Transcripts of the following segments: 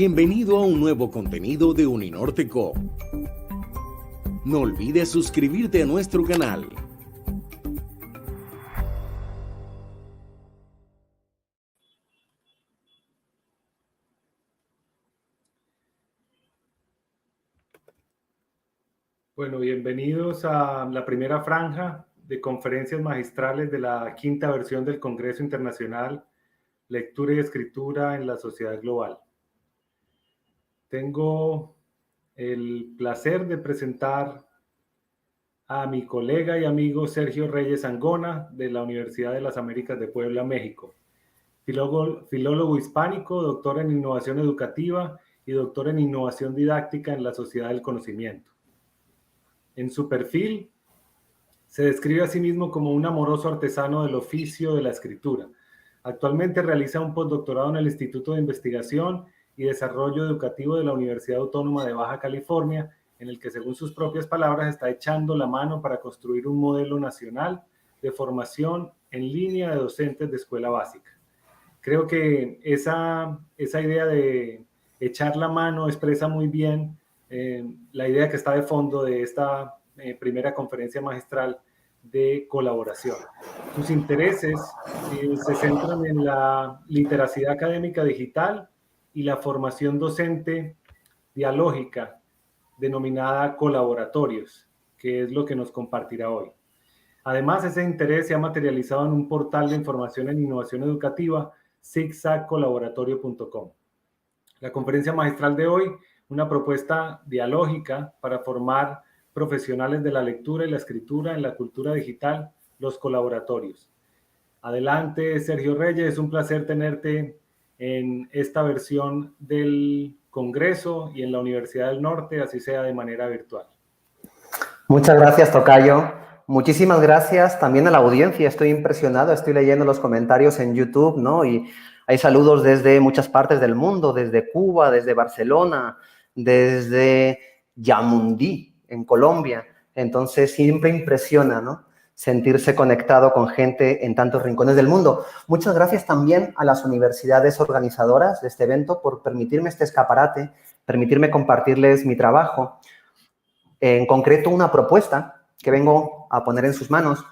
Bienvenido a un nuevo contenido de Uninorte Co. No olvides suscribirte a nuestro canal. Bueno, bienvenidos a la primera franja de conferencias magistrales de la quinta versión del Congreso Internacional Lectura y Escritura en la Sociedad Global. Tengo el placer de presentar a mi colega y amigo Sergio Reyes Angona de la Universidad de las Américas de Puebla, México. Filólogo hispánico, doctor en innovación educativa y doctor en innovación didáctica en la Sociedad del Conocimiento. En su perfil se describe a sí mismo como un amoroso artesano del oficio de la escritura. Actualmente realiza un postdoctorado en el Instituto de Investigación y Desarrollo Educativo de la Universidad Autónoma de Baja California, en el que, según sus propias palabras, está echando la mano para construir un modelo nacional de formación en línea de docentes de escuela básica. Creo que esa idea de echar la mano expresa muy bien la idea que está de fondo de esta primera conferencia magistral de colaboración. Sus intereses se centran en la literacidad académica digital y la formación docente dialógica, denominada colaboratorios, que es lo que nos compartirá hoy. Además, ese interés se ha materializado en un portal de información en innovación educativa, zigzagcolaboratorio.com. La conferencia magistral de hoy, una propuesta dialógica para formar profesionales de la lectura y la escritura en la cultura digital, los colaboratorios. Adelante, Sergio Reyes, es un placer tenerte en esta versión del Congreso y en la Universidad del Norte, así sea de manera virtual. Muchas gracias, tocayo. Muchísimas gracias también a la audiencia. Estoy impresionado, estoy leyendo los comentarios en YouTube, ¿no? Y hay saludos desde muchas partes del mundo, desde Cuba, desde Barcelona, desde Yamundí, en Colombia. Entonces, siempre impresiona, ¿no?, sentirse conectado con gente en tantos rincones del mundo. Muchas gracias también a las universidades organizadoras de este evento por permitirme este escaparate, permitirme compartirles mi trabajo. En concreto, una propuesta que vengo a poner en sus manos,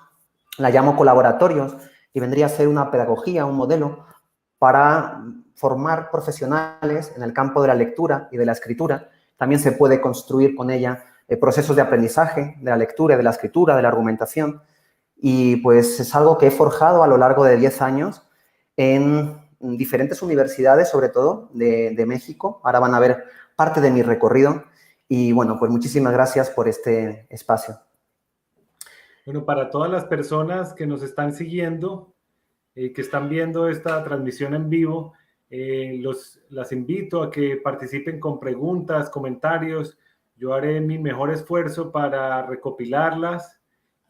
la llamo colaboratorios y vendría a ser una pedagogía, un modelo para formar profesionales en el campo de la lectura y de la escritura. También se puede construir con ella procesos de aprendizaje de la lectura y de la escritura, de la argumentación. Y pues es algo que he forjado a lo largo de 10 años en diferentes universidades, sobre todo de México. Ahora van a ver parte de mi recorrido. Y bueno, pues muchísimas gracias por este espacio. Bueno, para todas las personas que nos están siguiendo, que están viendo esta transmisión en vivo, las invito a que participen con preguntas, comentarios. Yo haré mi mejor esfuerzo para recopilarlas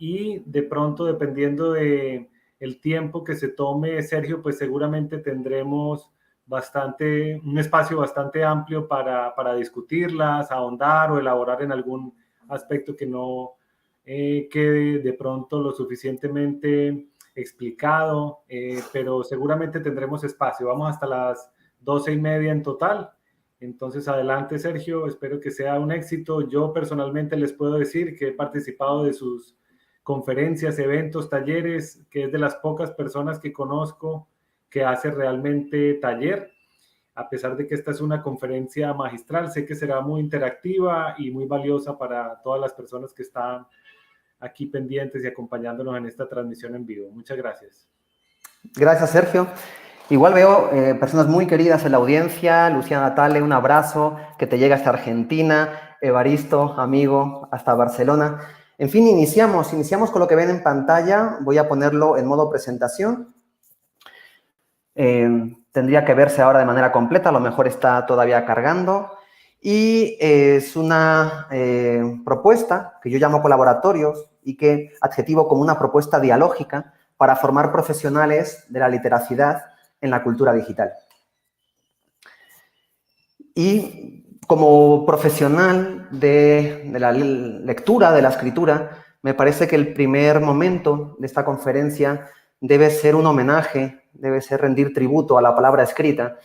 y de pronto, dependiendo de el tiempo que se tome Sergio, pues seguramente tendremos un espacio bastante amplio para discutirlas, ahondar o elaborar en algún aspecto que no quede de pronto lo suficientemente explicado, pero seguramente tendremos espacio. Vamos hasta las 12:30 en total. Entonces, adelante, Sergio. Espero que sea un éxito. Yo personalmente les puedo decir que he participado de sus conferencias, eventos, talleres, que es de las pocas personas que conozco que hace realmente taller. A pesar de que esta es una conferencia magistral, sé que será muy interactiva y muy valiosa para todas las personas que están aquí pendientes y acompañándonos en esta transmisión en vivo. Muchas gracias. Gracias, Sergio. Igual veo personas muy queridas en la audiencia. Luciana Tale, un abrazo que te llega hasta Argentina. Evaristo, amigo, hasta Barcelona. En fin, iniciamos con lo que ven en pantalla. Voy a ponerlo en modo presentación. Tendría que verse ahora de manera completa, a lo mejor está todavía cargando. Y es una propuesta que yo llamo colaboratorios y que adjetivo como una propuesta dialógica para formar profesionales de la literacidad en la cultura digital. Y como profesional de la lectura, de la escritura, me parece que el primer momento de esta conferencia debe ser un homenaje, debe ser rendir tributo a la palabra escrita.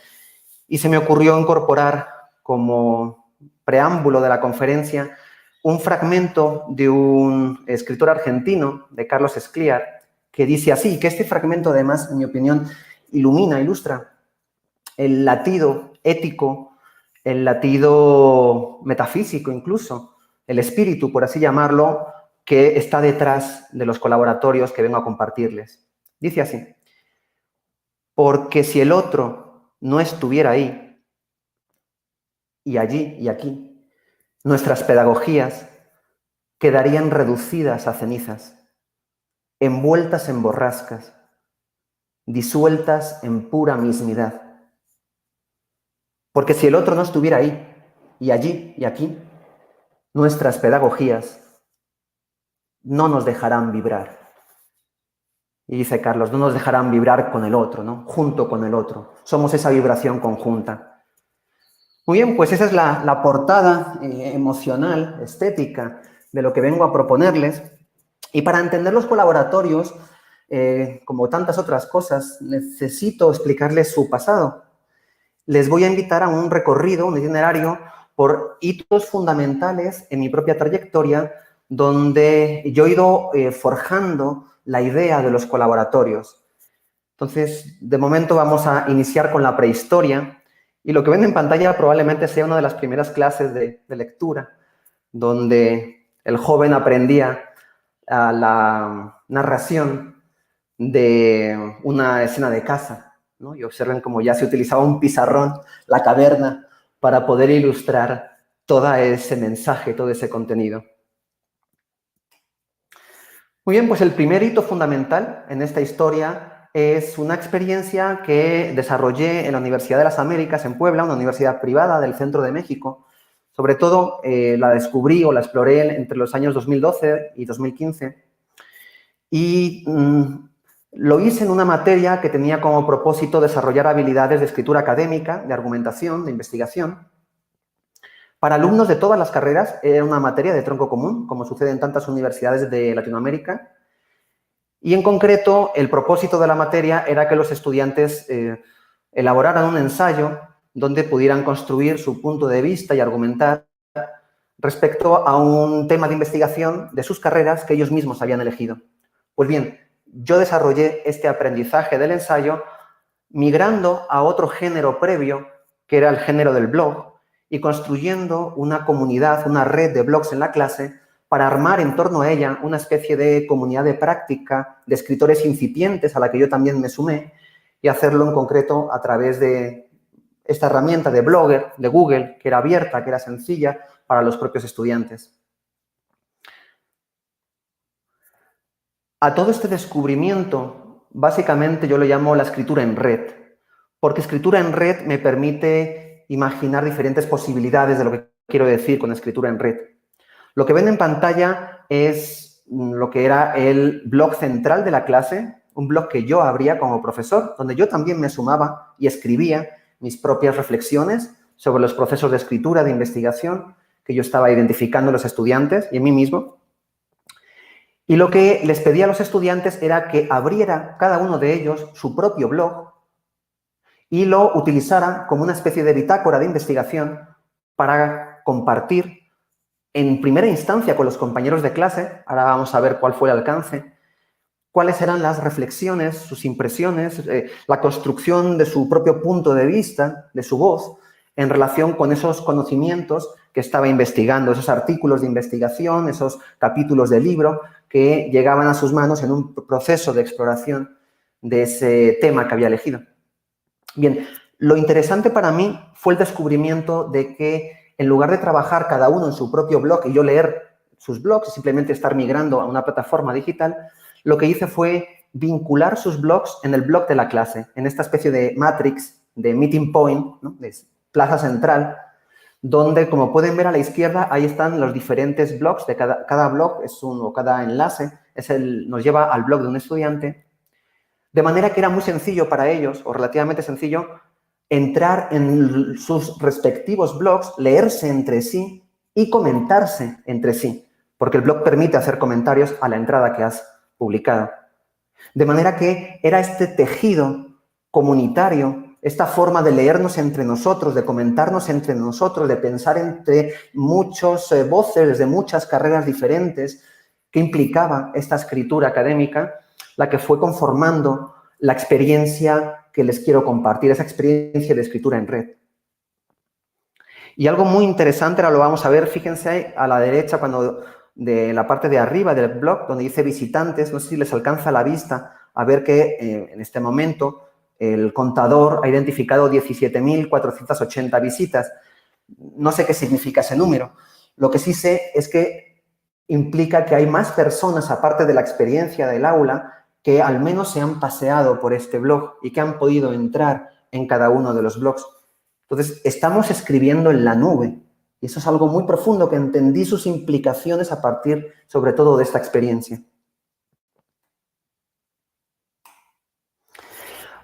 y se me ocurrió incorporar como preámbulo de la conferencia un fragmento de un escritor argentino, de Carlos Escliar, que dice así, que este fragmento además, en mi opinión, ilustra el latido ético, el latido metafísico incluso, el espíritu, por así llamarlo, que está detrás de los colaboratorios que vengo a compartirles. Dice así: porque si el otro no estuviera ahí, y allí y aquí, nuestras pedagogías quedarían reducidas a cenizas, envueltas en borrascas, disueltas en pura mismidad. Porque si el otro no estuviera ahí, y allí y aquí, nuestras pedagogías no nos dejarán vibrar. Y dice Carlos, no nos dejarán vibrar con el otro, ¿no? Junto con el otro. Somos esa vibración conjunta. Muy bien, pues esa es la portada emocional, estética, de lo que vengo a proponerles. Y para entender los colaboratorios, como tantas otras cosas, necesito explicarles su pasado. Les voy a invitar a un recorrido, un itinerario, por hitos fundamentales en mi propia trayectoria, donde yo he ido forjando la idea de los colaboratorios. Entonces, de momento vamos a iniciar con la prehistoria, y lo que ven en pantalla probablemente sea una de las primeras clases de lectura, donde el joven aprendía la narración de una escena de caza, ¿no? Y observen cómo ya se utilizaba un pizarrón, la caverna, para poder ilustrar todo ese mensaje, todo ese contenido. Muy bien, pues el primer hito fundamental en esta historia es una experiencia que desarrollé en la Universidad de las Américas en Puebla, una universidad privada del centro de México. Sobre todo la descubrí o la exploré entre los años 2012 y 2015. Y lo hice en una materia que tenía como propósito desarrollar habilidades de escritura académica, de argumentación, de investigación. Para alumnos de todas las carreras era una materia de tronco común, como sucede en tantas universidades de Latinoamérica. Y en concreto, el propósito de la materia era que los estudiantes elaboraran un ensayo donde pudieran construir su punto de vista y argumentar respecto a un tema de investigación de sus carreras que ellos mismos habían elegido. Pues bien, yo desarrollé este aprendizaje del ensayo migrando a otro género previo, que era el género del blog, y construyendo una comunidad, una red de blogs en la clase para armar en torno a ella una especie de comunidad de práctica de escritores incipientes a la que yo también me sumé, y hacerlo en concreto a través de esta herramienta de Blogger, de Google, que era abierta, que era sencilla para los propios estudiantes. A todo este descubrimiento, básicamente yo lo llamo la escritura en red, porque escritura en red me permite imaginar diferentes posibilidades de lo que quiero decir con escritura en red. Lo que ven en pantalla es lo que era el blog central de la clase, un blog que yo abría como profesor, donde yo también me sumaba y escribía mis propias reflexiones sobre los procesos de escritura, de investigación, que yo estaba identificando en los estudiantes y en mí mismo. Y lo que les pedía a los estudiantes era que abriera cada uno de ellos su propio blog y lo utilizara como una especie de bitácora de investigación para compartir en primera instancia con los compañeros de clase. Ahora vamos a ver cuál fue el alcance, cuáles eran las reflexiones, sus impresiones, la construcción de su propio punto de vista, de su voz, en relación con esos conocimientos que estaba investigando, esos artículos de investigación, esos capítulos de libro que llegaban a sus manos en un proceso de exploración de ese tema que había elegido. Bien, lo interesante para mí fue el descubrimiento de que en lugar de trabajar cada uno en su propio blog y yo leer sus blogs y simplemente estar migrando a una plataforma digital, lo que hice fue vincular sus blogs en el blog de la clase, en esta especie de matrix, de meeting point, ¿no? De plaza central, donde, como pueden ver a la izquierda, ahí están los diferentes blogs. De cada blog es uno, cada enlace nos lleva al blog de un estudiante, de manera que era muy sencillo para ellos, o relativamente sencillo, entrar en sus respectivos blogs, leerse entre sí y comentarse entre sí, porque el blog permite hacer comentarios a la entrada que has publicado. De manera que era este tejido comunitario, esta forma de leernos entre nosotros, de comentarnos entre nosotros, de pensar entre muchas voces, desde muchas carreras diferentes, que implicaba esta escritura académica, la que fue conformando la experiencia que les quiero compartir, esa experiencia de escritura en red. Y algo muy interesante, ahora lo vamos a ver, fíjense a la derecha, de la parte de arriba del blog, donde dice visitantes, no sé si les alcanza la vista a ver que en este momento el contador ha identificado 17.480 visitas. No sé qué significa ese número. Lo que sí sé es que implica que hay más personas, aparte de la experiencia del aula, que al menos se han paseado por este blog y que han podido entrar en cada uno de los blogs. Entonces, estamos escribiendo en la nube. Y eso es algo muy profundo que entendí sus implicaciones a partir, sobre todo, de esta experiencia.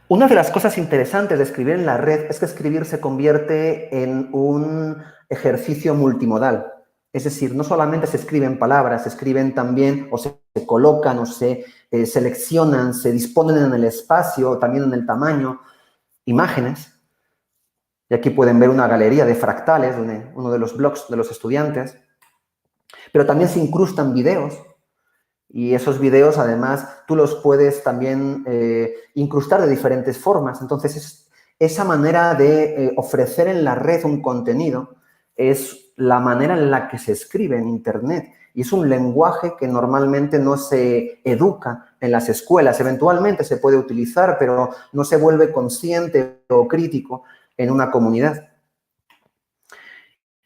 Una de las cosas interesantes de escribir en la red es que escribir se convierte en un ejercicio multimodal. Es decir, no solamente se escriben palabras, se escriben también o se colocan o se seleccionan, se disponen en el espacio, también en el tamaño, imágenes. Y aquí pueden ver una galería de fractales de uno de los blogs de los estudiantes. Pero también se incrustan videos. Y esos videos, además, tú los puedes también incrustar de diferentes formas. Entonces, esa manera de ofrecer en la red un contenido es la manera en la que se escribe en Internet. Y es un lenguaje que normalmente no se educa en las escuelas. Eventualmente se puede utilizar, pero no se vuelve consciente o crítico en una comunidad.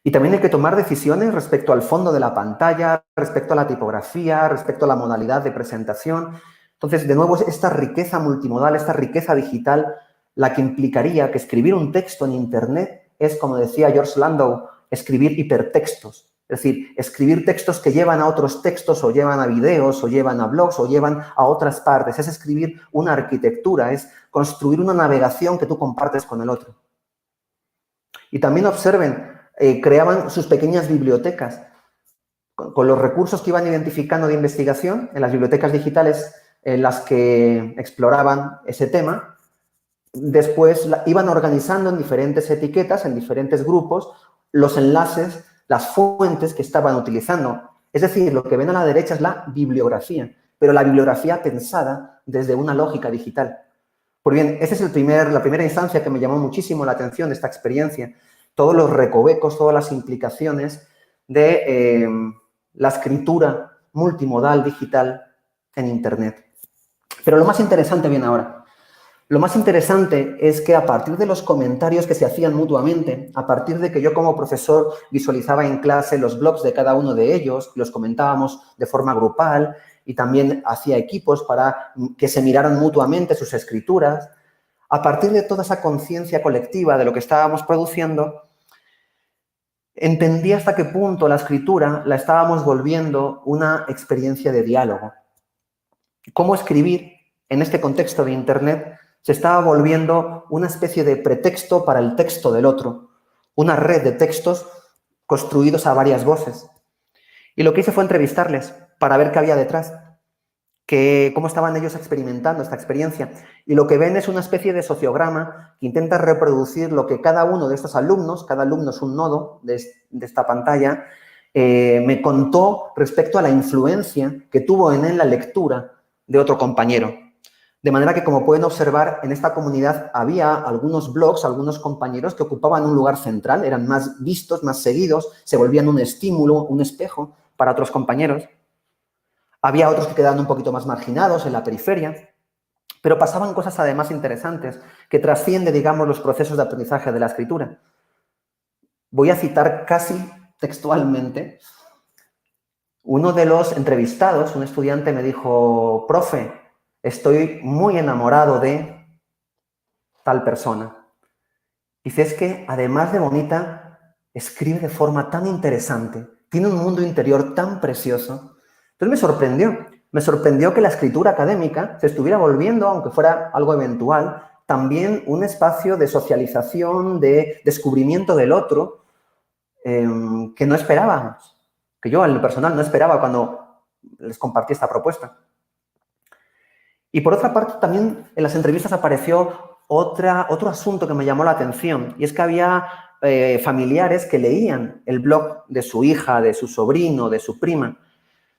Y también hay que tomar decisiones respecto al fondo de la pantalla, respecto a la tipografía, respecto a la modalidad de presentación. Entonces, de nuevo, es esta riqueza multimodal, esta riqueza digital, la que implicaría que escribir un texto en Internet es, como decía George Landau, escribir hipertextos. Es decir, escribir textos que llevan a otros textos, o llevan a videos, o llevan a blogs, o llevan a otras partes. Es escribir una arquitectura, es construir una navegación que tú compartes con el otro. Y también observen, creaban sus pequeñas bibliotecas con los recursos que iban identificando de investigación en las bibliotecas digitales en las que exploraban ese tema. Después iban organizando en diferentes etiquetas, en diferentes grupos, los enlaces, las fuentes que estaban utilizando. Es decir, lo que ven a la derecha es la bibliografía, pero la bibliografía pensada desde una lógica digital. Pues bien, esa es la primera instancia que me llamó muchísimo la atención de esta experiencia. Todos los recovecos, todas las implicaciones de la escritura multimodal digital en Internet. Pero lo más interesante viene ahora. Lo más interesante es que a partir de los comentarios que se hacían mutuamente, a partir de que yo como profesor visualizaba en clase los blogs de cada uno de ellos, los comentábamos de forma grupal y también hacía equipos para que se miraran mutuamente sus escrituras, a partir de toda esa conciencia colectiva de lo que estábamos produciendo, entendí hasta qué punto la escritura la estábamos volviendo una experiencia de diálogo. Cómo escribir en este contexto de Internet se estaba volviendo una especie de pretexto para el texto del otro, una red de textos construidos a varias voces. Y lo que hice fue entrevistarles para ver qué había detrás, cómo estaban ellos experimentando esta experiencia. Y lo que ven es una especie de sociograma que intenta reproducir lo que cada uno de estos alumnos, cada alumno es un nodo de esta pantalla, me contó respecto a la influencia que tuvo en él la lectura de otro compañero. De manera que, como pueden observar, en esta comunidad había algunos blogs, algunos compañeros que ocupaban un lugar central, eran más vistos, más seguidos, se volvían un estímulo, un espejo para otros compañeros. Había otros que quedaban un poquito más marginados en la periferia, pero pasaban cosas además interesantes que trascienden, digamos, los procesos de aprendizaje de la escritura. Voy a citar casi textualmente. Uno de los entrevistados, un estudiante, me dijo: profe, estoy muy enamorado de tal persona. Dice, es que además de bonita, escribe de forma tan interesante, tiene un mundo interior tan precioso. Entonces me sorprendió que la escritura académica se estuviera volviendo, aunque fuera algo eventual, también un espacio de socialización, de descubrimiento del otro, que no esperábamos, que yo en lo personal no esperaba cuando les compartí esta propuesta. Y por otra parte, también en las entrevistas apareció otro asunto que me llamó la atención, y es que había familiares que leían el blog de su hija, de su sobrino, de su prima,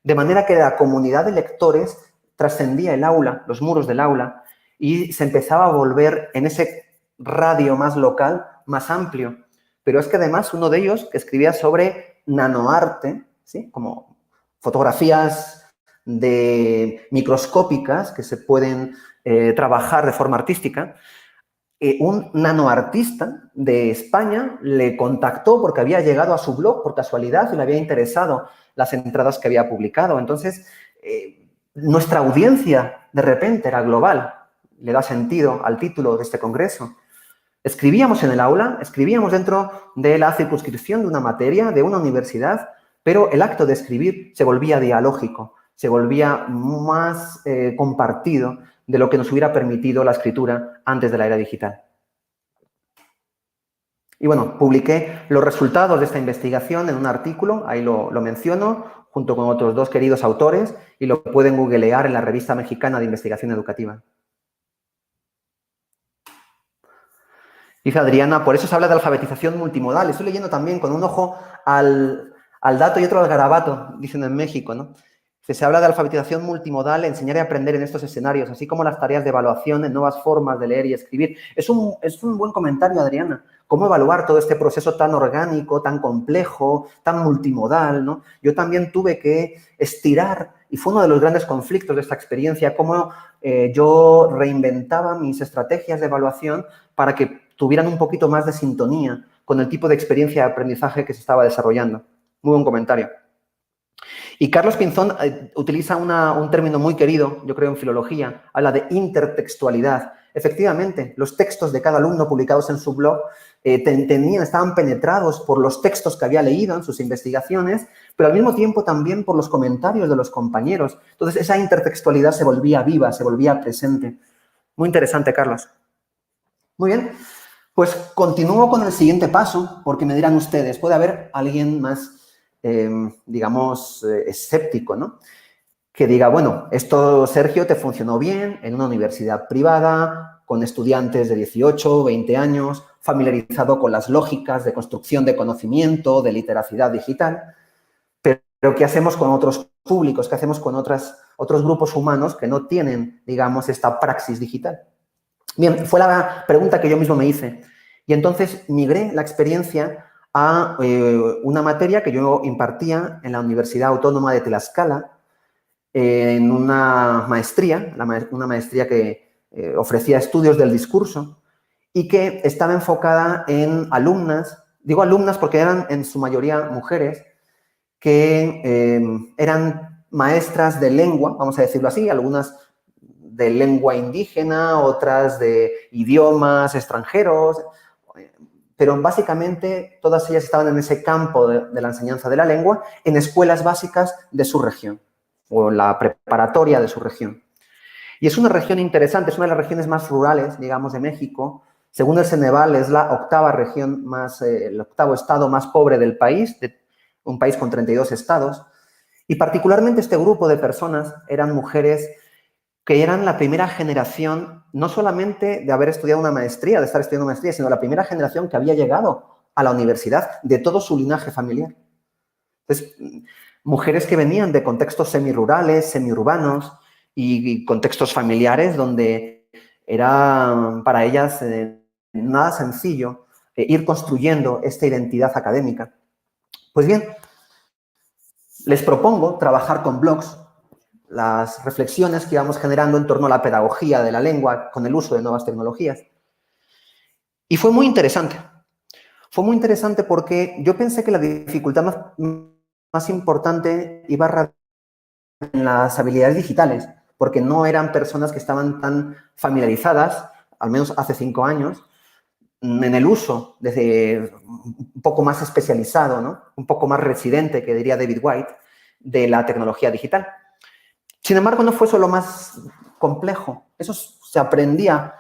de manera que la comunidad de lectores trascendía el aula, los muros del aula, y se empezaba a volver en ese radio más local, más amplio. Pero es que además uno de ellos, que escribía sobre nanoarte, ¿sí?, como fotografías microscópicas que se pueden trabajar de forma artística, un nanoartista de España le contactó porque había llegado a su blog por casualidad y le había interesado las entradas que había publicado. Entonces, nuestra audiencia de repente era global. Le da sentido al título de este congreso. Escribíamos en el aula, escribíamos dentro de la circunscripción de una materia, de una universidad, pero el acto de escribir se volvía dialógico, se volvía más compartido de lo que nos hubiera permitido la escritura antes de la era digital. Y bueno, publiqué los resultados de esta investigación en un artículo, ahí lo menciono, junto con otros 2 queridos autores, y lo pueden googlear en la Revista Mexicana de Investigación Educativa. Dice Adriana, por eso se habla de alfabetización multimodal. Estoy leyendo también con un ojo al dato y otro al garabato, dicen en México, ¿no? Se habla de alfabetización multimodal, enseñar y aprender en estos escenarios, así como las tareas de evaluación en nuevas formas de leer y escribir. Es un buen comentario, Adriana. ¿Cómo evaluar todo este proceso tan orgánico, tan complejo, tan multimodal, ¿no? Yo también tuve que estirar, y fue uno de los grandes conflictos de esta experiencia, cómo yo reinventaba mis estrategias de evaluación para que tuvieran un poquito más de sintonía con el tipo de experiencia de aprendizaje que se estaba desarrollando. Muy buen comentario. Y Carlos Pinzón utiliza un término muy querido, yo creo, en filología, habla de intertextualidad. Efectivamente, los textos de cada alumno publicados en su blog estaban penetrados por los textos que había leído en sus investigaciones, pero al mismo tiempo también por los comentarios de los compañeros. Entonces, esa intertextualidad se volvía viva, se volvía presente. Muy interesante, Carlos. Muy bien, pues continúo con el siguiente paso, porque me dirán ustedes, puede haber alguien más digamos, escéptico, ¿no? Que diga, bueno, esto, Sergio, te funcionó bien en una universidad privada, con estudiantes de 18, 20 años, familiarizado con las lógicas de construcción de conocimiento, de literacidad digital, pero ¿qué hacemos con otros públicos? ¿Qué hacemos con otros grupos humanos que no tienen, digamos, esta praxis digital? Bien, fue la pregunta que yo mismo me hice. Y entonces migré la experiencia a una materia que yo impartía en la Universidad Autónoma de Tlaxcala, en una maestría, una maestría que ofrecía estudios del discurso y que estaba enfocada en alumnas, digo alumnas porque eran en su mayoría mujeres, que eran maestras de lengua, vamos a decirlo así, algunas de lengua indígena, otras de idiomas extranjeros, pero básicamente todas ellas estaban en ese campo de la enseñanza de la lengua en escuelas básicas de su región o la preparatoria de su región. Y es una región interesante, es una de las regiones más rurales, digamos, de México. Según el Ceneval, es la octava región más, el octavo estado más pobre del país, de un país con 32 estados. Y particularmente este grupo de personas eran mujeres que eran la primera generación, no solamente de haber estudiado una maestría, de estar estudiando una maestría, sino la primera generación que había llegado a la universidad de todo su linaje familiar. Entonces, mujeres que venían de contextos semirurales, semiurbanos y contextos familiares donde era para ellas nada sencillo ir construyendo esta identidad académica. Pues bien, les propongo trabajar con blogs, las reflexiones que íbamos generando en torno a la pedagogía de la lengua con el uso de nuevas tecnologías. Y fue muy interesante. Fue muy interesante porque yo pensé que la dificultad más importante iba a radicar en las habilidades digitales, porque no eran personas que estaban tan familiarizadas, al menos hace 5 años, en el uso, desde un poco más especializado, ¿no? Un poco más residente, que diría David White, de la tecnología digital. Sin embargo, no fue eso lo más complejo. Eso se aprendía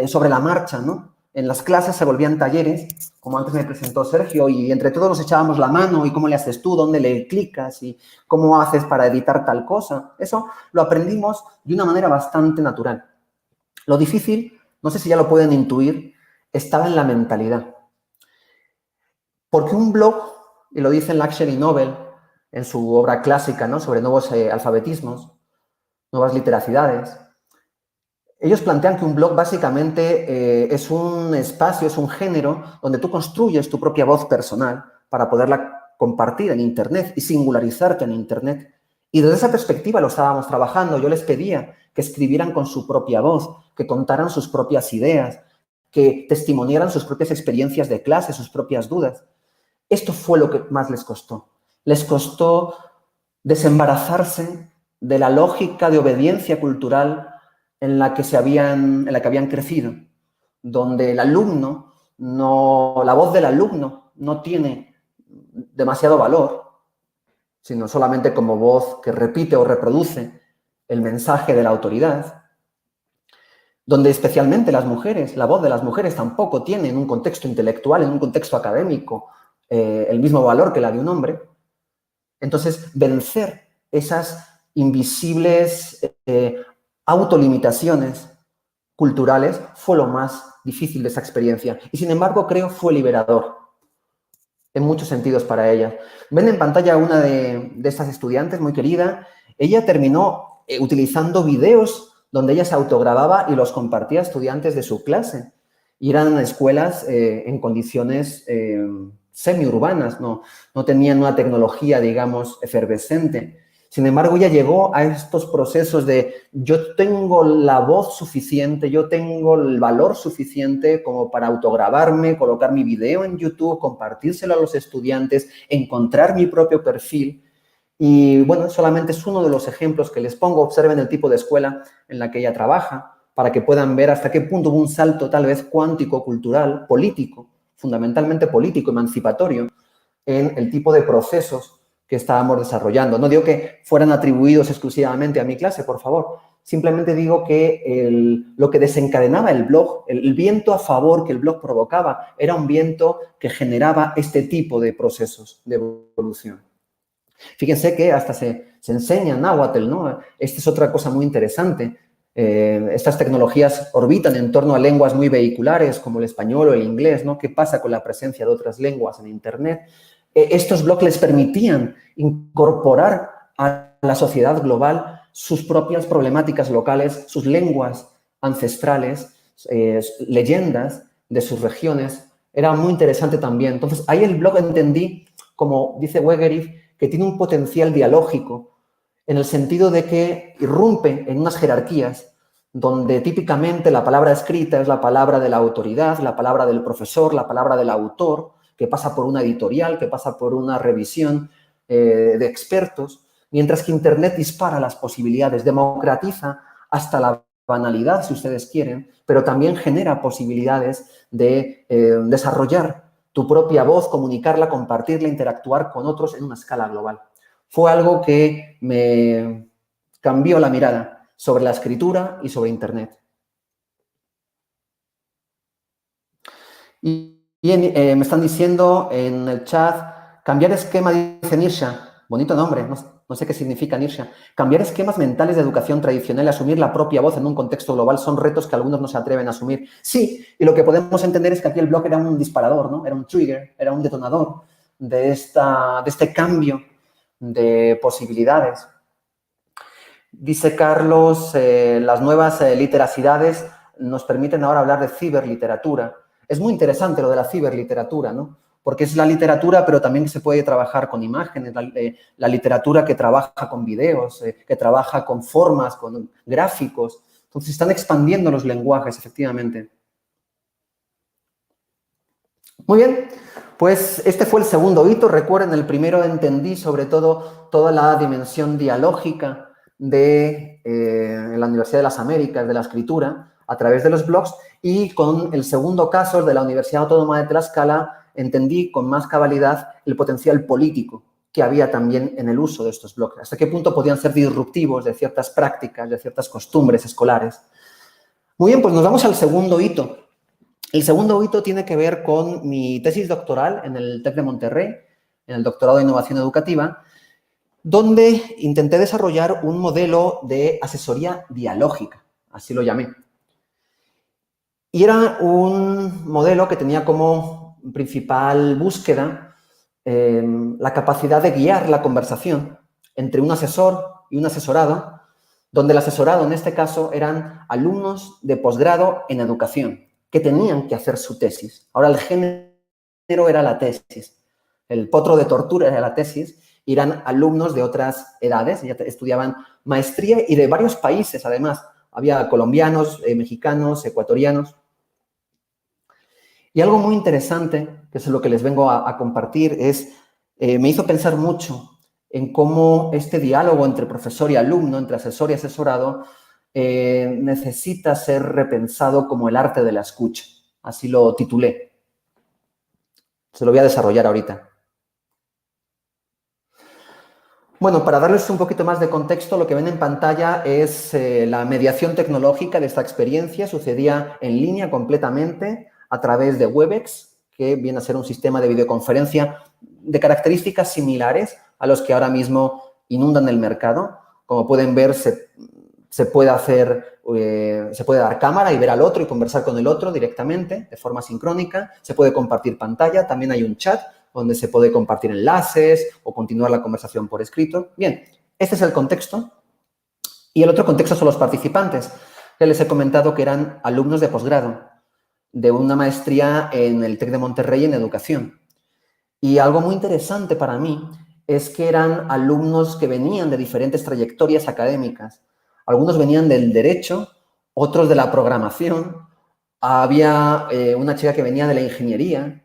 sobre la marcha, ¿no? En las clases se volvían talleres, como antes me presentó Sergio, y entre todos nos echábamos la mano, y cómo le haces tú, dónde le clicas, y cómo haces para editar tal cosa. Eso lo aprendimos de una manera bastante natural. Lo difícil no sé si ya lo pueden intuir, estaba en la mentalidad. Porque un blog, y lo dice Lakshmi Nobel en su obra clásica, ¿no?, sobre nuevos alfabetismos, nuevas literacidades, ellos plantean que un blog básicamente es un espacio, es un género donde tú construyes tu propia voz personal para poderla compartir en Internet y singularizarte en Internet. Y desde esa perspectiva lo estábamos trabajando. Yo les pedía que escribieran con su propia voz, que contaran sus propias ideas, que testimoniaran sus propias experiencias de clase, sus propias dudas. Esto fue lo que más les costó. Les costó desembarazarse de la lógica de obediencia cultural en la que habían crecido, donde el alumno, la voz del alumno no tiene demasiado valor, sino solamente como voz que repite o reproduce el mensaje de la autoridad, donde especialmente las mujeres, la voz de las mujeres tampoco tiene en un contexto intelectual, en un contexto académico, el mismo valor que la de un hombre. Entonces, vencer esas invisibles autolimitaciones culturales fue lo más difícil de esa experiencia. Y, sin embargo, creo fue liberador en muchos sentidos para ella. Ven en pantalla una de estas estudiantes muy querida. Ella terminó utilizando videos donde ella se autogrababa y los compartía a estudiantes de su clase. Y eran escuelas en condiciones semiurbanas, no tenían una tecnología, digamos, efervescente. Sin embargo, ella llegó a estos procesos de yo tengo la voz suficiente, yo tengo el valor suficiente como para autograbarme, colocar mi video en YouTube, compartírselo a los estudiantes, encontrar mi propio perfil. Y, bueno, solamente es uno de los ejemplos que les pongo. Observen el tipo de escuela en la que ella trabaja para que puedan ver hasta qué punto hubo un salto tal vez cuántico, cultural, político, fundamentalmente político, emancipatorio, en el tipo de procesos que estábamos desarrollando. No digo que fueran atribuidos exclusivamente a mi clase, por favor. Simplemente digo que lo que desencadenaba el blog, el viento a favor que el blog provocaba, era un viento que generaba este tipo de procesos de evolución. Fíjense que hasta se enseña náhuatl, ¿no? Esta es otra cosa muy interesante. Estas tecnologías orbitan en torno a lenguas muy vehiculares como el español o el inglés, ¿no? ¿Qué pasa con la presencia de otras lenguas en Internet? Estos blogs les permitían incorporar a la sociedad global sus propias problemáticas locales, sus lenguas ancestrales, leyendas de sus regiones. Era muy interesante también. Entonces, ahí el blog entendí, como dice Wegerif, que tiene un potencial dialógico en el sentido de que irrumpe en unas jerarquías donde típicamente la palabra escrita es la palabra de la autoridad, la palabra del profesor, la palabra del autor, que pasa por una editorial, que pasa por una revisión de expertos, mientras que Internet dispara las posibilidades, democratiza hasta la banalidad, si ustedes quieren, pero también genera posibilidades de desarrollar tu propia voz, comunicarla, compartirla, interactuar con otros en una escala global. Fue algo que me cambió la mirada sobre la escritura y sobre Internet. Me están diciendo en el chat, cambiar esquema, dice Nirsha. Bonito nombre, no sé qué significa Nirsha. Cambiar esquemas mentales de educación tradicional y asumir la propia voz en un contexto global son retos que algunos no se atreven a asumir. Sí, y lo que podemos entender es que aquí el blog era un disparador, ¿no? Era un trigger, era un detonador de este cambio de posibilidades. Dice Carlos, las nuevas literacidades nos permiten ahora hablar de ciberliteratura. Es muy interesante lo de la ciberliteratura, ¿no? Porque es la literatura, pero también se puede trabajar con imágenes, la literatura que trabaja con videos, que trabaja con formas, con gráficos. Entonces, se están expandiendo los lenguajes, efectivamente. Muy bien, pues este fue el segundo hito. Recuerden, el primero entendí sobre todo toda la dimensión dialógica de la Universidad de las Américas, de la escritura, a través de los blogs, y con el segundo caso de la Universidad Autónoma de Tlaxcala entendí con más cabalidad el potencial político que había también en el uso de estos blogs. Hasta qué punto podían ser disruptivos de ciertas prácticas, de ciertas costumbres escolares. Muy bien, pues nos vamos al segundo hito. El segundo hito tiene que ver con mi tesis doctoral en el TEC de Monterrey, en el doctorado de Innovación Educativa, donde intenté desarrollar un modelo de asesoría dialógica, así lo llamé. Y era un modelo que tenía como principal búsqueda la capacidad de guiar la conversación entre un asesor y un asesorado, donde el asesorado, en este caso, eran alumnos de posgrado en educación, que tenían que hacer su tesis. Ahora, el género era la tesis. El potro de tortura era la tesis, y eran alumnos de otras edades, ya estudiaban maestría y de varios países, además. Había colombianos, mexicanos, ecuatorianos. Y algo muy interesante, que es lo que les vengo a compartir, es, me hizo pensar mucho en cómo este diálogo entre profesor y alumno, entre asesor y asesorado, necesita ser repensado como el arte de la escucha. Así lo titulé. Se lo voy a desarrollar ahorita. Bueno, para darles un poquito más de contexto, lo que ven en pantalla es la mediación tecnológica de esta experiencia. Sucedía en línea completamente a través de Webex, que viene a ser un sistema de videoconferencia de características similares a los que ahora mismo inundan el mercado. Como pueden ver, se puede dar cámara y ver al otro y conversar con el otro directamente, de forma sincrónica. Se puede compartir pantalla, también hay un chat donde se puede compartir enlaces o continuar la conversación por escrito. Bien, este es el contexto. Y el otro contexto son los participantes, que les he comentado que eran alumnos de posgrado, de una maestría en el TEC de Monterrey en educación. Y algo muy interesante para mí es que eran alumnos que venían de diferentes trayectorias académicas. Algunos venían del derecho, otros de la programación. Había una chica que venía de la ingeniería,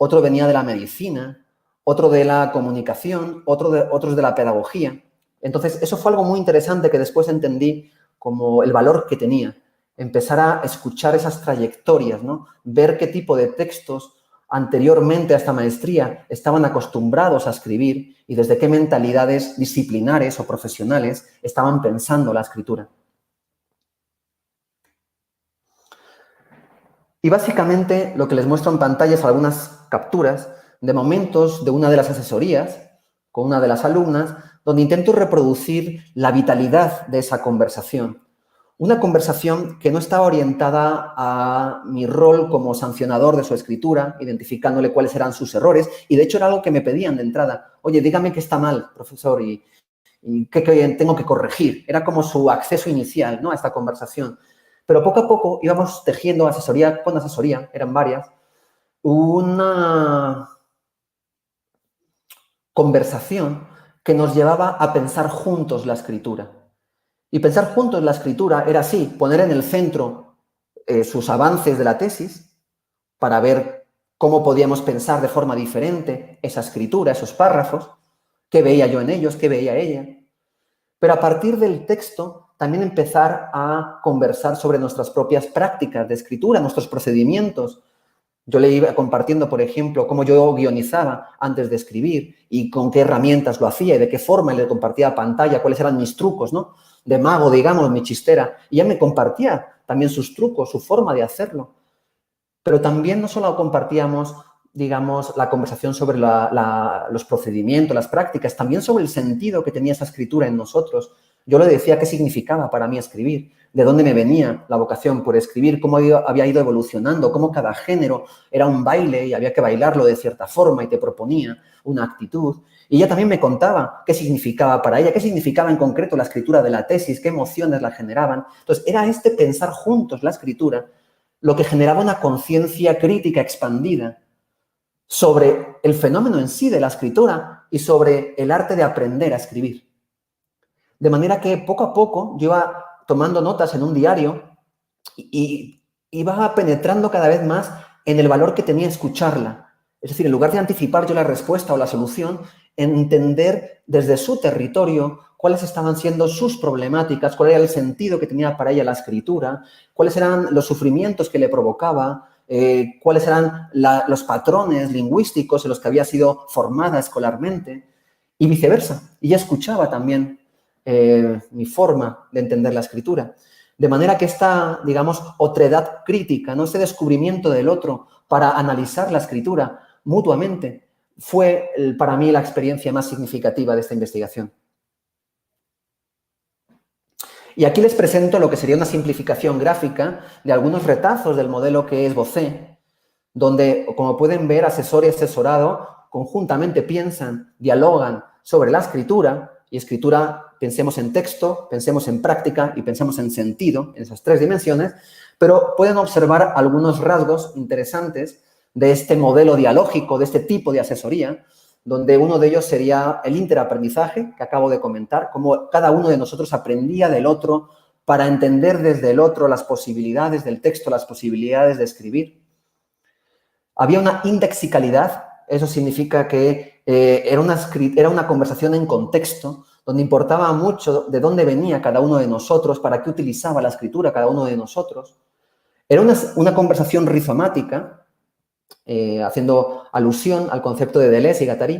otro venía de la medicina, otro de la comunicación, otros de la pedagogía. Entonces, eso fue algo muy interesante que después entendí como el valor que tenía. Empezar a escuchar esas trayectorias, ¿no? Ver qué tipo de textos anteriormente a esta maestría estaban acostumbrados a escribir y desde qué mentalidades disciplinares o profesionales estaban pensando la escritura. Y básicamente lo que les muestro en pantalla es algunas capturas de momentos de una de las asesorías con una de las alumnas, donde intento reproducir la vitalidad de esa conversación. Una conversación que no estaba orientada a mi rol como sancionador de su escritura, identificándole cuáles eran sus errores, y de hecho era algo que me pedían de entrada. Oye, dígame qué está mal, profesor, y qué tengo que corregir. Era como su acceso inicial, ¿no?, a esta conversación. Pero poco a poco íbamos tejiendo asesoría con asesoría, eran varias, una conversación que nos llevaba a pensar juntos la escritura. Y pensar juntos la escritura era así, poner en el centro sus avances de la tesis para ver cómo podíamos pensar de forma diferente esa escritura, esos párrafos, qué veía yo en ellos, qué veía ella. Pero a partir del texto también empezar a conversar sobre nuestras propias prácticas de escritura, nuestros procedimientos. Yo le iba compartiendo, por ejemplo, cómo yo guionizaba antes de escribir y con qué herramientas lo hacía y de qué forma le compartía a pantalla, cuáles eran mis trucos, ¿no?, de mago, digamos, mi chistera. Y ella me compartía también sus trucos, su forma de hacerlo. Pero también no solo compartíamos, digamos, la conversación sobre los procedimientos, las prácticas, también sobre el sentido que tenía esa escritura en nosotros. Yo le decía qué significaba para mí escribir, de dónde me venía la vocación por escribir, cómo había ido evolucionando, cómo cada género era un baile y había que bailarlo de cierta forma y te proponía una actitud. Y ella también me contaba qué significaba para ella, qué significaba en concreto la escritura de la tesis, qué emociones la generaban. Entonces, era este pensar juntos la escritura lo que generaba una conciencia crítica expandida sobre el fenómeno en sí de la escritura y sobre el arte de aprender a escribir. De manera que poco a poco yo iba tomando notas en un diario y iba penetrando cada vez más en el valor que tenía escucharla. Es decir, en lugar de anticipar yo la respuesta o la solución, entender desde su territorio cuáles estaban siendo sus problemáticas, cuál era el sentido que tenía para ella la escritura, cuáles eran los sufrimientos que le provocaba, cuáles eran los patrones lingüísticos en los que había sido formada escolarmente y viceversa. Y ella escuchaba también mi forma de entender la escritura. De manera que esta, digamos, otredad crítica, ¿no?, este descubrimiento del otro para analizar la escritura mutuamente, fue para mí la experiencia más significativa de esta investigación. Y aquí les presento lo que sería una simplificación gráfica de algunos retazos del modelo que es Vocé, donde, como pueden ver, asesor y asesorado conjuntamente piensan, dialogan sobre la escritura, y escritura, pensemos en texto, pensemos en práctica y pensemos en sentido, en esas tres dimensiones, pero pueden observar algunos rasgos interesantes de este modelo dialógico, de este tipo de asesoría, donde uno de ellos sería el interaprendizaje, que acabo de comentar, cómo cada uno de nosotros aprendía del otro para entender desde el otro las posibilidades del texto, las posibilidades de escribir. Había una indexicalidad, eso significa que era una conversación en contexto, donde importaba mucho de dónde venía cada uno de nosotros, para qué utilizaba la escritura cada uno de nosotros. Era una conversación rizomática, haciendo alusión al concepto de Deleuze y Guattari,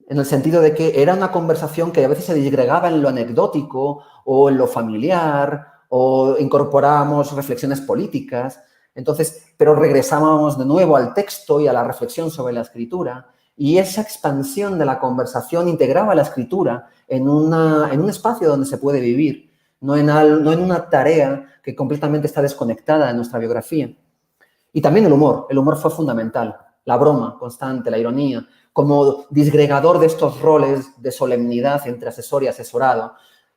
en el sentido de que era una conversación que a veces se disgregaba en lo anecdótico o en lo familiar, o incorporábamos reflexiones políticas, entonces, pero regresábamos de nuevo al texto y a la reflexión sobre la escritura, y esa expansión de la conversación integraba la escritura en un espacio donde se puede vivir, no en una tarea que completamente está desconectada de nuestra biografía. Y también el humor fue fundamental, la broma constante, la ironía, como disgregador de estos roles de solemnidad entre asesor y asesorado,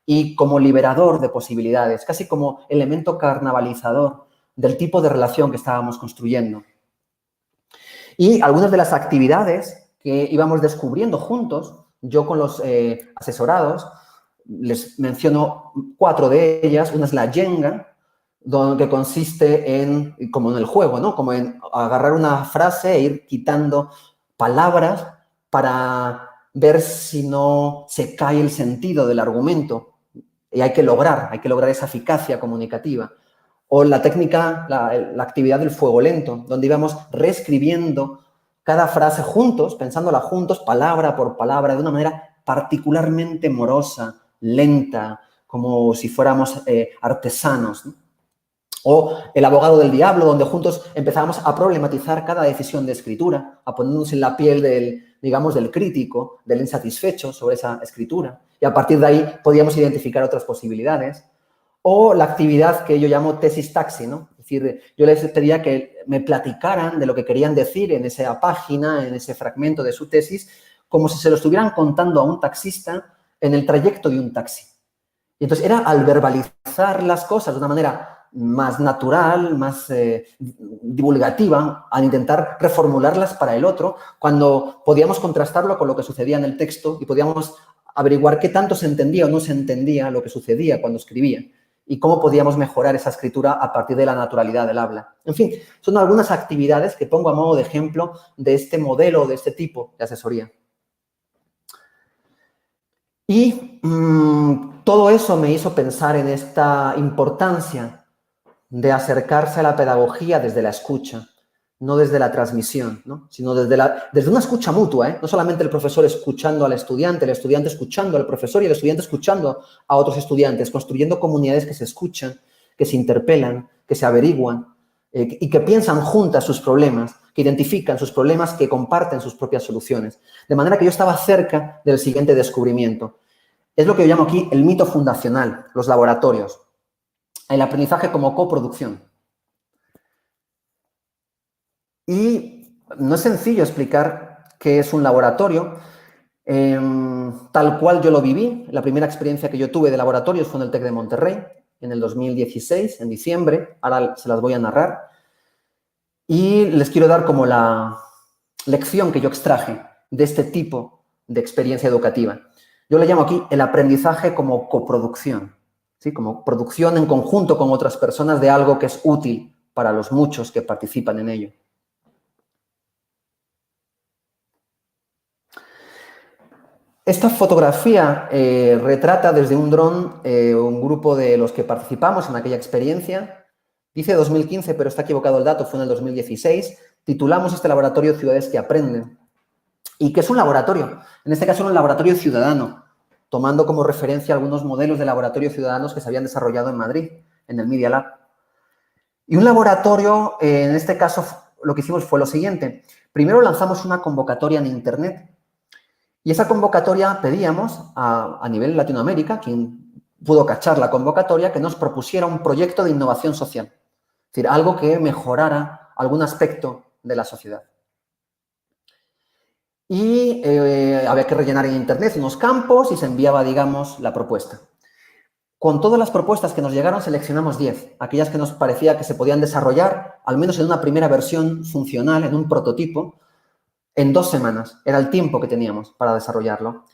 y como liberador de posibilidades, casi como elemento carnavalizador del tipo de relación que estábamos construyendo. Y algunas de las actividades que íbamos descubriendo juntos, yo con los asesorados, les menciono 4 de ellas. Una es la Jenga, que consiste en, como en el juego, ¿no? Como en agarrar una frase e ir quitando palabras para ver si no se cae el sentido del argumento. Y hay que lograr esa eficacia comunicativa. O la técnica, la actividad del fuego lento, donde íbamos reescribiendo cada frase juntos, pensándola juntos, palabra por palabra, de una manera particularmente morosa, lenta, como si fuéramos artesanos, ¿no? O El abogado del diablo, donde juntos empezábamos a problematizar cada decisión de escritura, a ponernos en la piel del crítico, del insatisfecho sobre esa escritura. Y a partir de ahí podíamos identificar otras posibilidades. O la actividad que yo llamo tesis taxi, ¿no? Es decir, yo les pedía que me platicaran de lo que querían decir en esa página, en ese fragmento de su tesis, como si se lo estuvieran contando a un taxista en el trayecto de un taxi. Y entonces era al verbalizar las cosas de una manera más natural, más divulgativa, al intentar reformularlas para el otro, cuando podíamos contrastarlo con lo que sucedía en el texto y podíamos averiguar qué tanto se entendía o no se entendía lo que sucedía cuando escribía y cómo podíamos mejorar esa escritura a partir de la naturalidad del habla. En fin, son algunas actividades que pongo a modo de ejemplo de este modelo, de este tipo de asesoría. Y todo eso me hizo pensar en esta importancia de acercarse a la pedagogía desde la escucha, no desde la transmisión, ¿no? Sino desde una escucha mutua, no solamente el profesor escuchando al estudiante, el estudiante escuchando al profesor y el estudiante escuchando a otros estudiantes, construyendo comunidades que se escuchan, que se interpelan, que se averiguan y que piensan juntas sus problemas, que identifican sus problemas, que comparten sus propias soluciones. De manera que yo estaba cerca del siguiente descubrimiento. Es lo que yo llamo aquí el mito fundacional, los laboratorios. El aprendizaje como coproducción. Y no es sencillo explicar qué es un laboratorio, tal cual yo lo viví. La primera experiencia que yo tuve de laboratorios fue en el TEC de Monterrey, en el 2016, en diciembre. Ahora se las voy a narrar. Y les quiero dar como la lección que yo extraje de este tipo de experiencia educativa. Yo le llamo aquí el aprendizaje como coproducción. ¿Sí? Como producción en conjunto con otras personas de algo que es útil para los muchos que participan en ello. Esta fotografía retrata desde un dron un grupo de los que participamos en aquella experiencia. Dice 2015, pero está equivocado el dato, fue en el 2016. Titulamos este laboratorio Ciudades que Aprenden. ¿Y qué es un laboratorio? En este caso, un laboratorio ciudadano, tomando como referencia algunos modelos de laboratorios ciudadanos que se habían desarrollado en Madrid, en el Media Lab. Y un laboratorio, en este caso, lo que hicimos fue lo siguiente. Primero lanzamos una convocatoria en Internet y esa convocatoria pedíamos a nivel Latinoamérica, quien pudo cachar la convocatoria, que nos propusiera un proyecto de innovación social. Es decir, algo que mejorara algún aspecto de la sociedad. Y había que rellenar en internet unos campos y se enviaba, digamos, la propuesta. Con todas las propuestas que nos llegaron, seleccionamos 10, aquellas que nos parecía que se podían desarrollar, al menos en una primera versión funcional, en un prototipo, en 2 semanas. Era el tiempo que teníamos para desarrollarlo.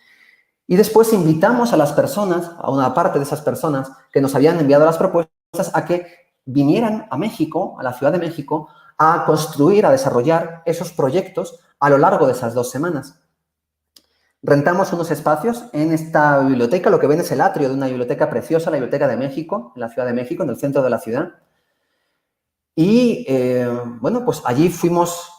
Y después invitamos a las personas, a una parte de esas personas que nos habían enviado las propuestas, a que vinieran a México, a la Ciudad de México, a construir, a desarrollar esos proyectos a lo largo de esas 2 semanas. Rentamos unos espacios en esta biblioteca, lo que ven es el atrio de una biblioteca preciosa, la Biblioteca de México, en la Ciudad de México, en el centro de la ciudad. Y, bueno, pues allí fuimos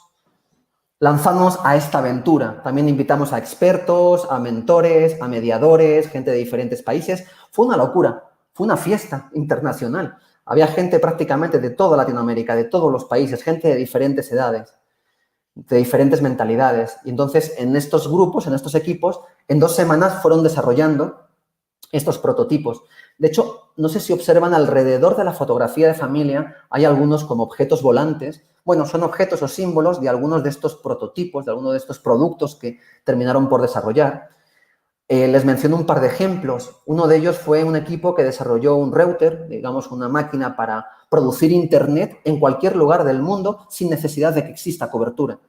lanzándonos a esta aventura. También invitamos a expertos, a mentores, a mediadores, gente de diferentes países. Fue una locura, fue una fiesta internacional. Había gente prácticamente de toda Latinoamérica, de todos los países, gente de diferentes edades, de diferentes mentalidades. Y entonces, en estos grupos, en estos equipos, en 2 semanas fueron desarrollando estos prototipos. De hecho, no sé si observan alrededor de la fotografía de familia, hay algunos como objetos volantes. Bueno, son objetos o símbolos de algunos de estos prototipos, de algunos de estos productos que terminaron por desarrollar. Les menciono un par de ejemplos. Uno de ellos fue un equipo que desarrolló un router, digamos una máquina para producir internet en cualquier lugar del mundo sin necesidad de que exista cobertura.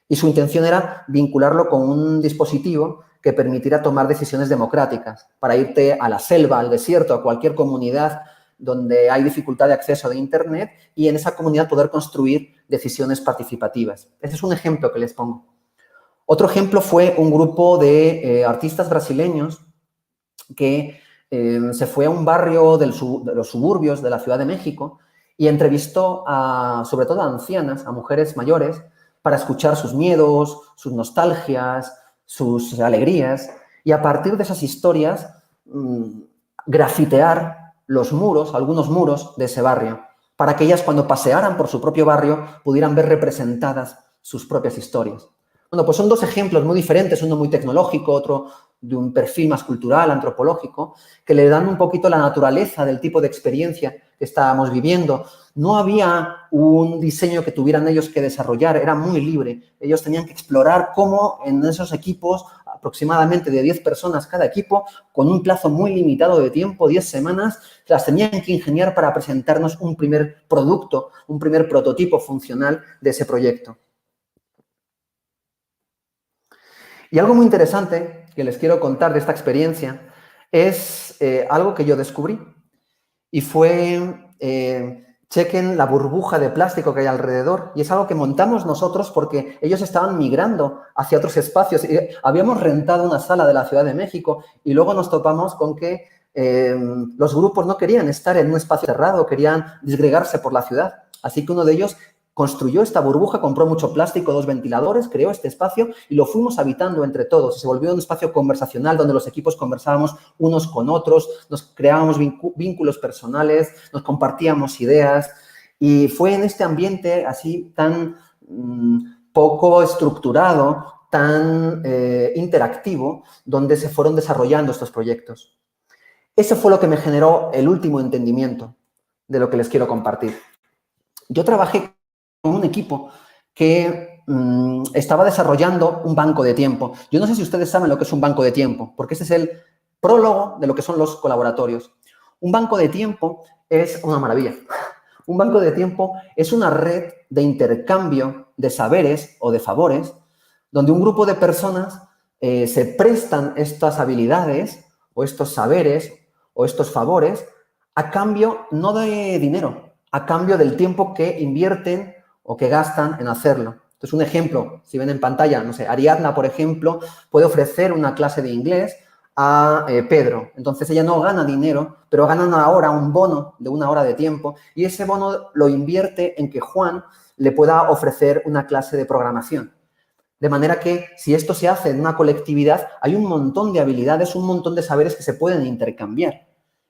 Y su intención era vincularlo con un dispositivo que permitiera tomar decisiones democráticas para irte a la selva, al desierto, a cualquier comunidad donde hay dificultad de acceso de internet y en esa comunidad poder construir decisiones participativas. Ese es un ejemplo que les pongo. Otro ejemplo fue un grupo de artistas brasileños que se fue a un barrio de los suburbios de la Ciudad de México y entrevistó sobre todo a ancianas, a mujeres mayores, para escuchar sus miedos, sus nostalgias, sus alegrías, y a partir de esas historias grafitear los muros, algunos muros de ese barrio, para que ellas cuando pasearan por su propio barrio pudieran ver representadas sus propias historias. Bueno, pues son 2 ejemplos muy diferentes, uno muy tecnológico, otro de un perfil más cultural, antropológico, que le dan un poquito la naturaleza del tipo de experiencia que estábamos viviendo. No había un diseño que tuvieran ellos que desarrollar, era muy libre. Ellos tenían que explorar cómo en esos equipos, aproximadamente de 10 personas cada equipo, con un plazo muy limitado de tiempo, 10 semanas, las tenían que ingeniar para presentarnos un primer producto, un primer prototipo funcional de ese proyecto. Y algo muy interesante que les quiero contar de esta experiencia es algo que yo descubrí. Y fue, chequen la burbuja de plástico que hay alrededor. Y es algo que montamos nosotros porque ellos estaban migrando hacia otros espacios. Y habíamos rentado una sala de la Ciudad de México y luego nos topamos con que los grupos no querían estar en un espacio cerrado, querían disgregarse por la ciudad. Así que uno de ellos construyó esta burbuja, compró mucho plástico, 2 ventiladores, creó este espacio y lo fuimos habitando entre todos. Se volvió un espacio conversacional donde los equipos conversábamos unos con otros, nos creábamos vínculos personales, nos compartíamos ideas y fue en este ambiente así tan poco estructurado, tan interactivo, donde se fueron desarrollando estos proyectos. Eso fue lo que me generó el último entendimiento de lo que les quiero compartir. Yo trabajé con un equipo que estaba desarrollando un banco de tiempo. Yo no sé si ustedes saben lo que es un banco de tiempo, porque este es el prólogo de lo que son los colaboratorios. Un banco de tiempo es una maravilla. Un banco de tiempo es una red de intercambio de saberes o de favores, donde un grupo de personas se prestan estas habilidades o estos saberes o estos favores a cambio no de dinero, a cambio del tiempo que invierten o que gastan en hacerlo. Entonces, un ejemplo, si ven en pantalla, no sé, Ariadna, por ejemplo, puede ofrecer una clase de inglés a Pedro. Entonces, ella no gana dinero, pero gana una hora, un bono de 1 hora de tiempo, y ese bono lo invierte en que Juan le pueda ofrecer una clase de programación. De manera que, si esto se hace en una colectividad, hay un montón de habilidades, un montón de saberes que se pueden intercambiar.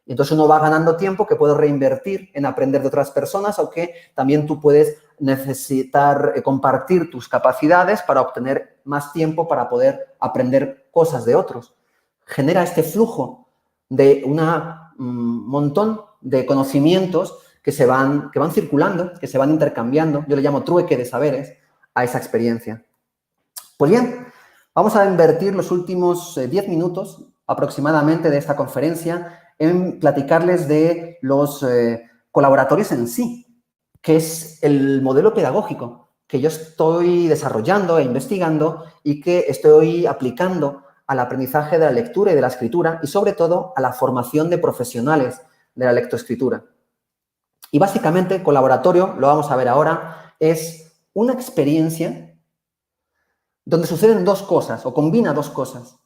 Y entonces uno va ganando tiempo que puedo reinvertir en aprender de otras personas o que también tú puedes necesitar compartir tus capacidades para obtener más tiempo para poder aprender cosas de otros. Genera este flujo de un montón de conocimientos que van circulando, que se van intercambiando. Yo le llamo trueque de saberes a esa experiencia. Pues bien, vamos a invertir los últimos 10 minutos aproximadamente de esta conferencia en platicarles de los colaboratorios en sí, que es el modelo pedagógico que yo estoy desarrollando e investigando y que estoy aplicando al aprendizaje de la lectura y de la escritura y, sobre todo, a la formación de profesionales de la lectoescritura. Y, básicamente, colaboratorio, lo vamos a ver ahora, es una experiencia donde suceden dos cosas, o combina dos cosas.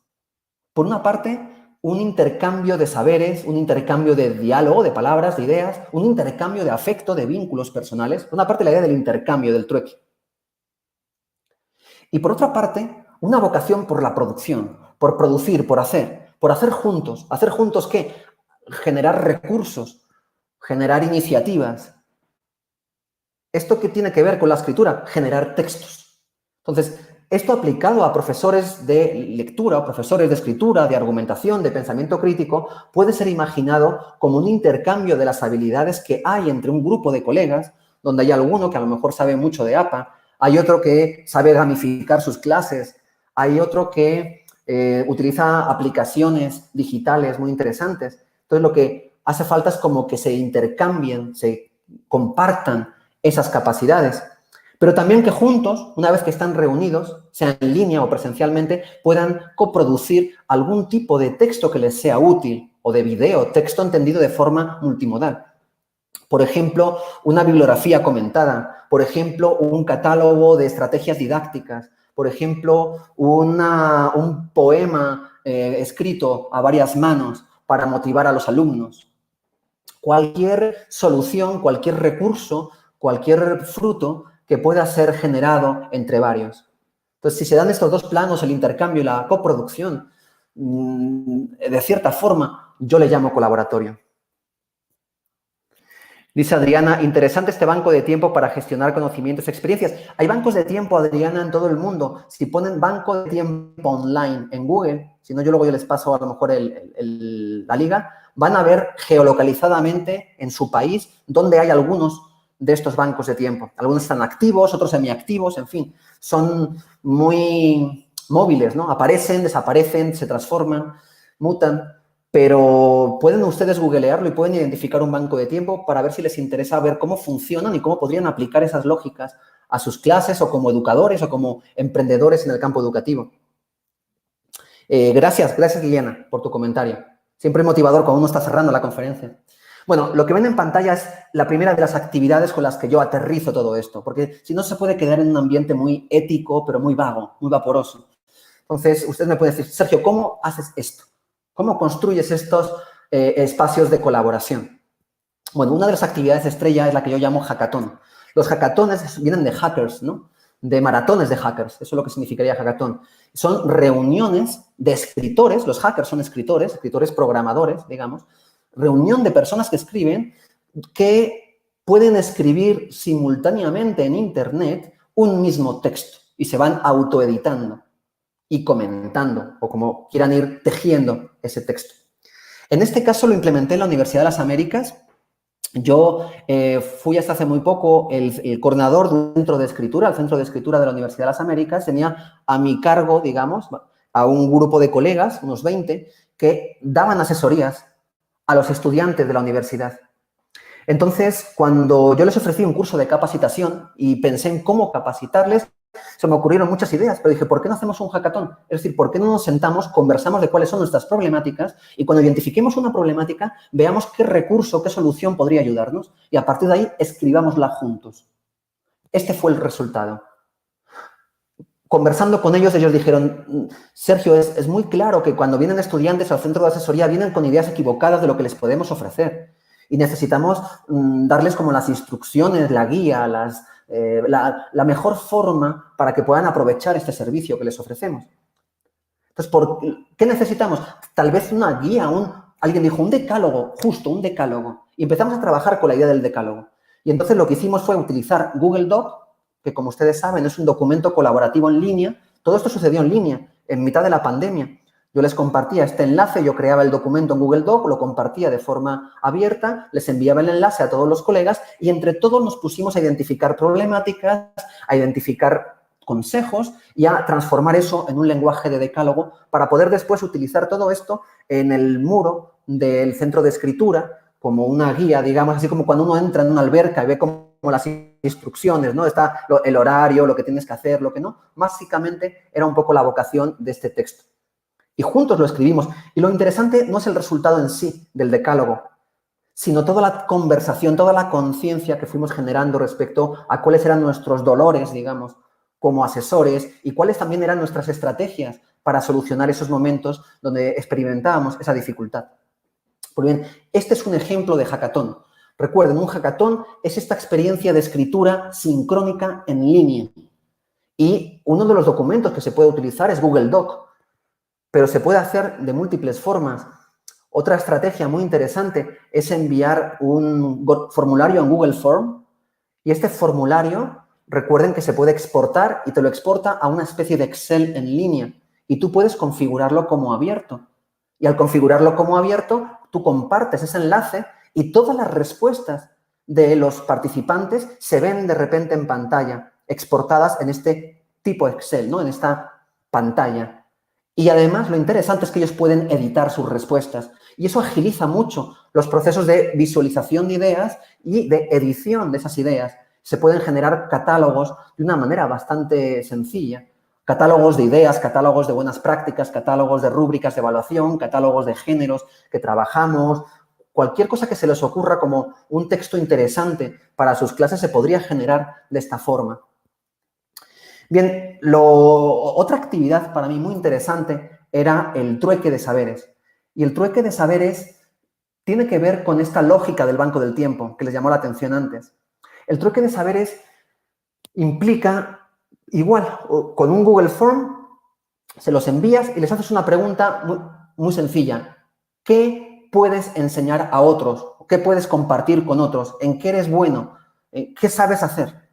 Por una parte, un intercambio de saberes, un intercambio de diálogo, de palabras, de ideas, un intercambio de afecto, de vínculos personales. Por una parte, la idea del intercambio, del trueque. Y por otra parte, una vocación por la producción, por producir, por hacer juntos. ¿Hacer juntos qué? Generar recursos, generar iniciativas. ¿Esto qué tiene que ver con la escritura? Generar textos. Entonces, esto aplicado a profesores de lectura o profesores de escritura, de argumentación, de pensamiento crítico, puede ser imaginado como un intercambio de las habilidades que hay entre un grupo de colegas, donde hay alguno que a lo mejor sabe mucho de APA, hay otro que sabe gamificar sus clases, hay otro que utiliza aplicaciones digitales muy interesantes. Entonces, lo que hace falta es como que se intercambien, se compartan esas capacidades. Pero también que juntos, una vez que están reunidos, sea en línea o presencialmente, puedan coproducir algún tipo de texto que les sea útil, o de video, texto entendido de forma multimodal. Por ejemplo, una bibliografía comentada, por ejemplo, un catálogo de estrategias didácticas, por ejemplo, un poema escrito a varias manos para motivar a los alumnos. Cualquier solución, cualquier recurso, cualquier fruto que pueda ser generado entre varios. Entonces, si se dan estos dos planos, el intercambio y la coproducción, de cierta forma, yo le llamo colaboratorio. Dice Adriana, interesante este banco de tiempo para gestionar conocimientos y experiencias. Hay bancos de tiempo, Adriana, en todo el mundo. Si ponen banco de tiempo online en Google, si no, yo les paso a lo mejor la liga, van a ver geolocalizadamente en su país donde hay algunos de estos bancos de tiempo. Algunos están activos, otros semiactivos, en fin. Son muy móviles, ¿no? Aparecen, desaparecen, se transforman, mutan. Pero pueden ustedes googlearlo y pueden identificar un banco de tiempo para ver si les interesa ver cómo funcionan y cómo podrían aplicar esas lógicas a sus clases o como educadores o como emprendedores en el campo educativo. Gracias, Liliana, por tu comentario. Siempre motivador cuando uno está cerrando la conferencia. Bueno, lo que ven en pantalla es la primera de las actividades con las que yo aterrizo todo esto, porque si no se puede quedar en un ambiente muy ético, pero muy vago, muy vaporoso. Entonces, usted me puede decir, Sergio, ¿cómo haces esto? ¿Cómo construyes estos espacios de colaboración? Bueno, una de las actividades estrella es la que yo llamo hackathon. Los hackatones vienen de hackers, ¿no? De maratones de hackers. Eso es lo que significaría hackathon. Son reuniones de escritores, los hackers son escritores programadores, digamos, reunión de personas que escriben que pueden escribir simultáneamente en Internet un mismo texto y se van autoeditando y comentando, o como quieran ir tejiendo ese texto. En este caso lo implementé en la Universidad de las Américas. Yo fui hasta hace muy poco el coordinador de un centro de escritura, el Centro de Escritura de la Universidad de las Américas. Tenía a mi cargo, digamos, a un grupo de colegas, unos 20, que daban asesorías a los estudiantes de la universidad. Entonces, cuando yo les ofrecí un curso de capacitación y pensé en cómo capacitarles, se me ocurrieron muchas ideas, pero dije, ¿por qué no hacemos un hackathon? Es decir, ¿por qué no nos sentamos, conversamos de cuáles son nuestras problemáticas y cuando identifiquemos una problemática, veamos qué recurso, qué solución podría ayudarnos y a partir de ahí escribámosla juntos? Este fue el resultado. Conversando con ellos, ellos dijeron, Sergio, es muy claro que cuando vienen estudiantes al centro de asesoría vienen con ideas equivocadas de lo que les podemos ofrecer y necesitamos darles como las instrucciones, la guía, la mejor forma para que puedan aprovechar este servicio que les ofrecemos. Entonces, ¿qué necesitamos? Tal vez una guía, alguien dijo un decálogo, justo un decálogo. Y empezamos a trabajar con la idea del decálogo. Y entonces lo que hicimos fue utilizar Google Doc, que como ustedes saben es un documento colaborativo en línea. Todo esto sucedió en línea, en mitad de la pandemia. Yo les compartía este enlace, yo creaba el documento en Google Doc, lo compartía de forma abierta, les enviaba el enlace a todos los colegas y entre todos nos pusimos a identificar problemáticas, a identificar consejos y a transformar eso en un lenguaje de decálogo para poder después utilizar todo esto en el muro del centro de escritura como una guía, digamos, así como cuando uno entra en una alberca y ve como las instrucciones, ¿no? Está el horario, lo que tienes que hacer, lo que no. Básicamente era un poco la vocación de este texto. Y juntos lo escribimos. Y lo interesante no es el resultado en sí del decálogo, sino toda la conversación, toda la conciencia que fuimos generando respecto a cuáles eran nuestros dolores, digamos, como asesores y cuáles también eran nuestras estrategias para solucionar esos momentos donde experimentábamos esa dificultad. Pues bien, este es un ejemplo de hackathon. Recuerden, un hackathon es esta experiencia de escritura sincrónica en línea. Y uno de los documentos que se puede utilizar es Google Doc, pero se puede hacer de múltiples formas. Otra estrategia muy interesante es enviar un formulario en Google Form y este formulario, recuerden que se puede exportar y te lo exporta a una especie de Excel en línea y tú puedes configurarlo como abierto. Y al configurarlo como abierto, tú compartes ese enlace y todas las respuestas de los participantes se ven de repente en pantalla, exportadas en este tipo Excel, ¿no? En esta pantalla. Y además lo interesante es que ellos pueden editar sus respuestas y eso agiliza mucho los procesos de visualización de ideas y de edición de esas ideas. Se pueden generar catálogos de una manera bastante sencilla. Catálogos de ideas, catálogos de buenas prácticas, catálogos de rúbricas de evaluación, catálogos de géneros que trabajamos. Cualquier cosa que se les ocurra como un texto interesante para sus clases se podría generar de esta forma. Bien, otra actividad para mí muy interesante era el trueque de saberes. Y el trueque de saberes tiene que ver con esta lógica del banco del tiempo, que les llamó la atención antes. El trueque de saberes implica, igual, con un Google Form, se los envías y les haces una pregunta muy sencilla. ¿Qué puedes enseñar a otros? ¿Qué puedes compartir con otros? ¿En qué eres bueno? ¿Qué sabes hacer?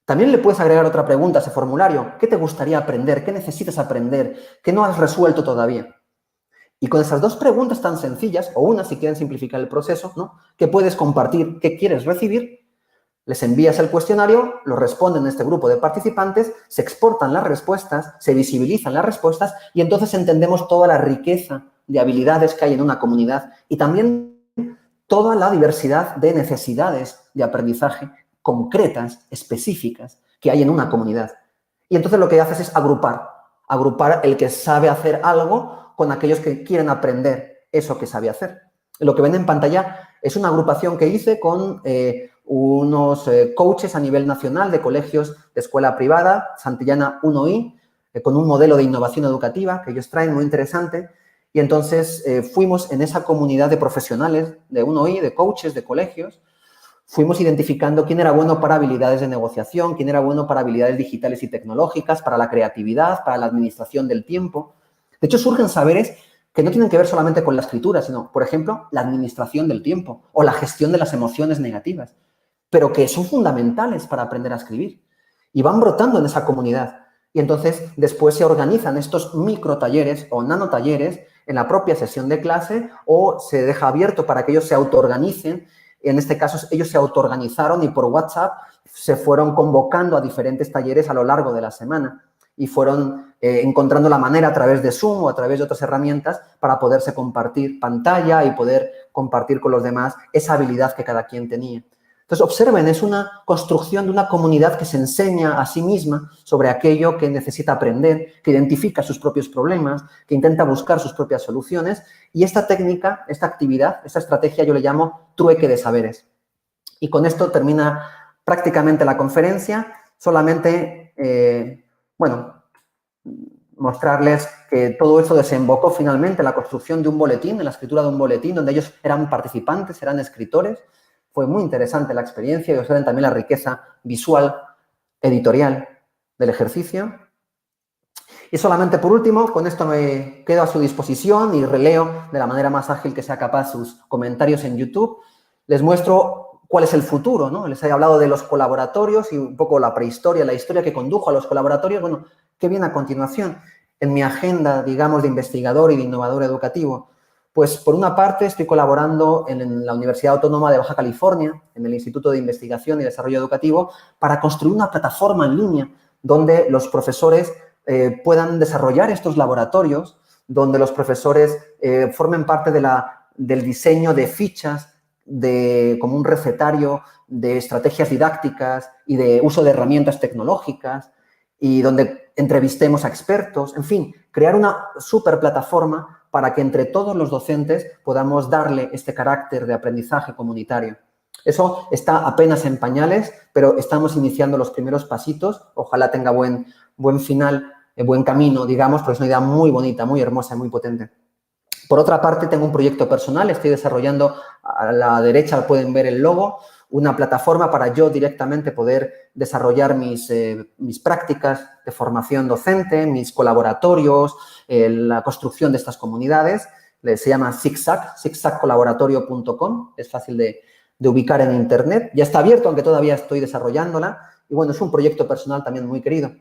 También le puedes agregar otra pregunta a ese formulario. ¿Qué te gustaría aprender? ¿Qué necesitas aprender? ¿Qué no has resuelto todavía? Y con esas dos preguntas tan sencillas, o una si quieren simplificar el proceso, ¿no? ¿Qué puedes compartir? ¿Qué quieres recibir? Les envías el cuestionario, lo responden este grupo de participantes, se exportan las respuestas, se visibilizan las respuestas y entonces entendemos toda la riqueza de habilidades que hay en una comunidad y también toda la diversidad de necesidades de aprendizaje concretas, específicas, que hay en una comunidad. Y entonces lo que haces es agrupar el que sabe hacer algo con aquellos que quieren aprender eso que sabe hacer. Lo que ven en pantalla es una agrupación que hice con unos coaches a nivel nacional de colegios de escuela privada, Santillana 1I, con un modelo de innovación educativa que ellos traen muy interesante. Y entonces fuimos en esa comunidad de profesionales de 1I, de coaches, de colegios, fuimos identificando quién era bueno para habilidades de negociación, quién era bueno para habilidades digitales y tecnológicas, para la creatividad, para la administración del tiempo. De hecho, surgen saberes que no tienen que ver solamente con la escritura, sino, por ejemplo, la administración del tiempo o la gestión de las emociones negativas, pero que son fundamentales para aprender a escribir y van brotando en esa comunidad. Y entonces, después se organizan estos microtalleres o nanotalleres en la propia sesión de clase o se deja abierto para que ellos se autoorganicen. En este caso, ellos se autoorganizaron y por WhatsApp se fueron convocando a diferentes talleres a lo largo de la semana y fueron encontrando la manera a través de Zoom o a través de otras herramientas para poderse compartir pantalla y poder compartir con los demás esa habilidad que cada quien tenía. Entonces, observen, es una construcción de una comunidad que se enseña a sí misma sobre aquello que necesita aprender, que identifica sus propios problemas, que intenta buscar sus propias soluciones. Y esta técnica, esta actividad, esta estrategia yo le llamo trueque de saberes. Y con esto termina prácticamente la conferencia. Solamente, mostrarles que todo esto desembocó finalmente en la construcción de un boletín, en la escritura de un boletín, donde ellos eran participantes, eran escritores. Fue muy interesante la experiencia y observen también la riqueza visual, editorial del ejercicio. Y solamente por último, con esto me quedo a su disposición y releo de la manera más ágil que sea capaz sus comentarios en YouTube. Les muestro cuál es el futuro, ¿no? Les he hablado de los colaboratorios y un poco la prehistoria, la historia que condujo a los colaboratorios. Bueno, ¿qué viene a continuación? en mi agenda, digamos, de investigador y de innovador educativo? Pues, por una parte, estoy colaborando en la Universidad Autónoma de Baja California, en el Instituto de Investigación y Desarrollo Educativo, para construir una plataforma en línea donde los profesores puedan desarrollar estos laboratorios, donde los profesores formen parte del diseño de fichas, como un recetario de estrategias didácticas y de uso de herramientas tecnológicas, y donde entrevistemos a expertos, en fin, crear una super plataforma para que entre todos los docentes podamos darle este carácter de aprendizaje comunitario. Eso está apenas en pañales, pero estamos iniciando los primeros pasitos. Ojalá tenga buen final, buen camino, digamos, porque es una idea muy bonita, muy hermosa, muy potente. Por otra parte, tengo un proyecto personal, estoy desarrollando, a la derecha pueden ver el logo, una plataforma para yo directamente poder desarrollar mis prácticas de formación docente, mis colaboratorios, la construcción de estas comunidades. Se llama Zigzag, zigzagcolaboratorio.com, es fácil de ubicar en Internet. Ya está abierto, aunque todavía estoy desarrollándola. Y bueno, es un proyecto personal también muy querido.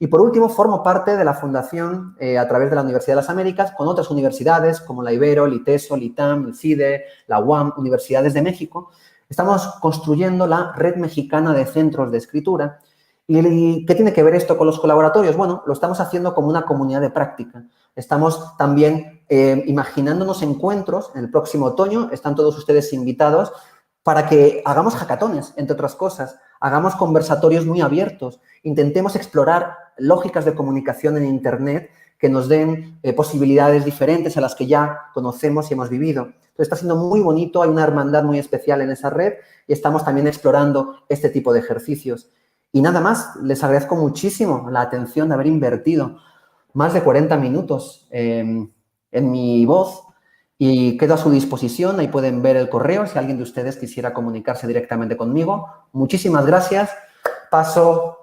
Y por último, formo parte de la fundación a través de la Universidad de las Américas con otras universidades como la Ibero, el ITESO, el ITAM, el CIDE, la UAM, universidades de México. Estamos construyendo la Red Mexicana de Centros de Escritura. ¿Y qué tiene que ver esto con los colaboratorios? Bueno, lo estamos haciendo como una comunidad de práctica. Estamos también imaginándonos encuentros en el próximo otoño. Están todos ustedes invitados para que hagamos hackatones, entre otras cosas. Hagamos conversatorios muy abiertos. Intentemos explorar lógicas de comunicación en Internet que nos den posibilidades diferentes a las que ya conocemos y hemos vivido. Entonces, está siendo muy bonito, hay una hermandad muy especial en esa red y estamos también explorando este tipo de ejercicios. Y nada más, les agradezco muchísimo la atención de haber invertido más de 40 minutos en mi voz y quedo a su disposición. Ahí pueden ver el correo si alguien de ustedes quisiera comunicarse directamente conmigo. Muchísimas gracias. Paso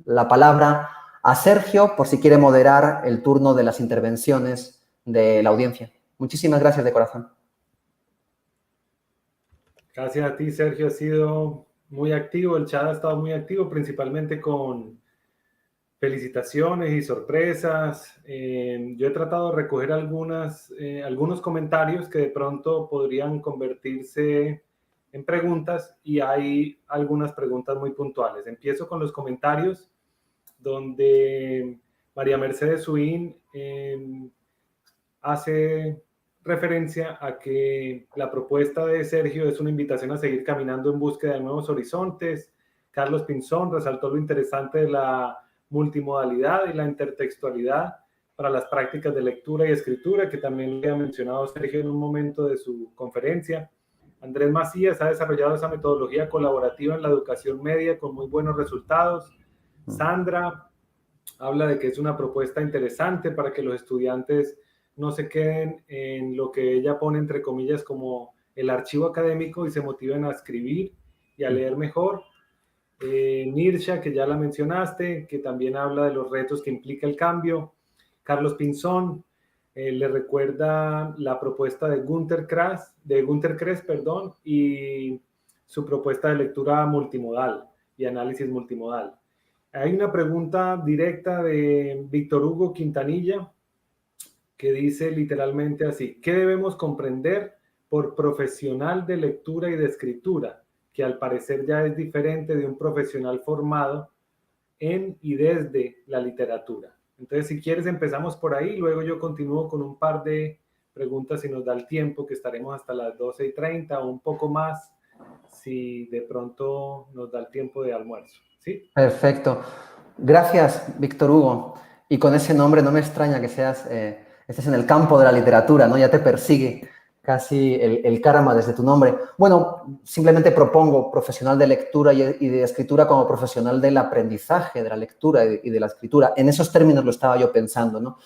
la palabra a Sergio por si quiere moderar el turno de las intervenciones de la audiencia. Muchísimas gracias de corazón. Gracias a ti, Sergio. Ha sido muy activo. El chat ha estado muy activo, principalmente con felicitaciones y sorpresas. Yo he tratado de recoger algunos comentarios que de pronto podrían convertirse en preguntas y hay algunas preguntas muy puntuales. Empiezo con los comentarios donde María Mercedes Suín hace referencia a que la propuesta de Sergio es una invitación a seguir caminando en búsqueda de nuevos horizontes. Carlos Pinzón resaltó lo interesante de la multimodalidad y la intertextualidad para las prácticas de lectura y escritura, que también le ha mencionado Sergio en un momento de su conferencia. Andrés Macías ha desarrollado esa metodología colaborativa en la educación media con muy buenos resultados. Sandra habla de que es una propuesta interesante para que los estudiantes no se queden en lo que ella pone entre comillas como el archivo académico y se motiven a escribir y a leer mejor. Nirsha, que ya la mencionaste, que también habla de los retos que implica el cambio. Carlos Pinzón le recuerda la propuesta de Günter Kress, y su propuesta de lectura multimodal y análisis multimodal. Hay una pregunta directa de Víctor Hugo Quintanilla que dice literalmente así: ¿qué debemos comprender por profesional de lectura y de escritura? Que al parecer ya es diferente de un profesional formado en y desde la literatura. Entonces, si quieres, empezamos por ahí, luego yo continúo con un par de preguntas si nos da el tiempo, que estaremos hasta las 12:30 o un poco más, si de pronto nos da el tiempo de almuerzo. ¿Sí? Perfecto. Gracias, Víctor Hugo. Y con ese nombre no me extraña que estés en el campo de la literatura, ¿no? Ya te persigue casi el karma desde tu nombre. Bueno, simplemente propongo profesional de lectura y de escritura como profesional del aprendizaje, de la lectura y de la escritura. En esos términos lo estaba yo pensando, ¿no?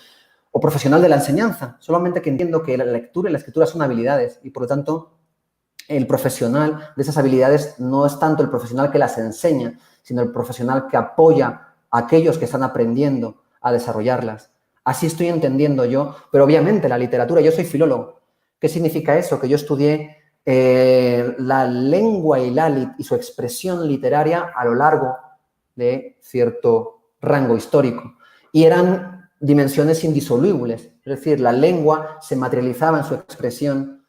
O profesional de la enseñanza, solamente que entiendo que la lectura y la escritura son habilidades y, por lo tanto, el profesional de esas habilidades no es tanto el profesional que las enseña, sino el profesional que apoya a aquellos que están aprendiendo a desarrollarlas. Así estoy entendiendo yo, pero obviamente la literatura, yo soy filólogo. ¿Qué significa eso? Que yo estudié la lengua y su expresión literaria a lo largo de cierto rango histórico. Y eran dimensiones indisolubles. Es decir, la lengua se materializaba en su expresión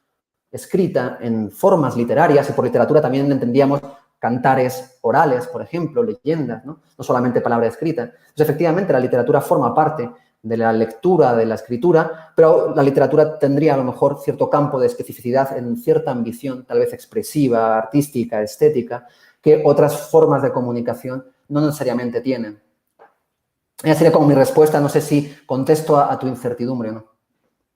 escrita en formas literarias, y por literatura también entendíamos cantares orales, por ejemplo, leyendas, ¿no? No solamente palabra escrita. Entonces, efectivamente, la literatura forma parte de la lectura, de la escritura, pero la literatura tendría a lo mejor cierto campo de especificidad en cierta ambición, tal vez expresiva, artística, estética, que otras formas de comunicación no necesariamente tienen. Esa sería como mi respuesta, no sé si contesto a tu incertidumbre o no.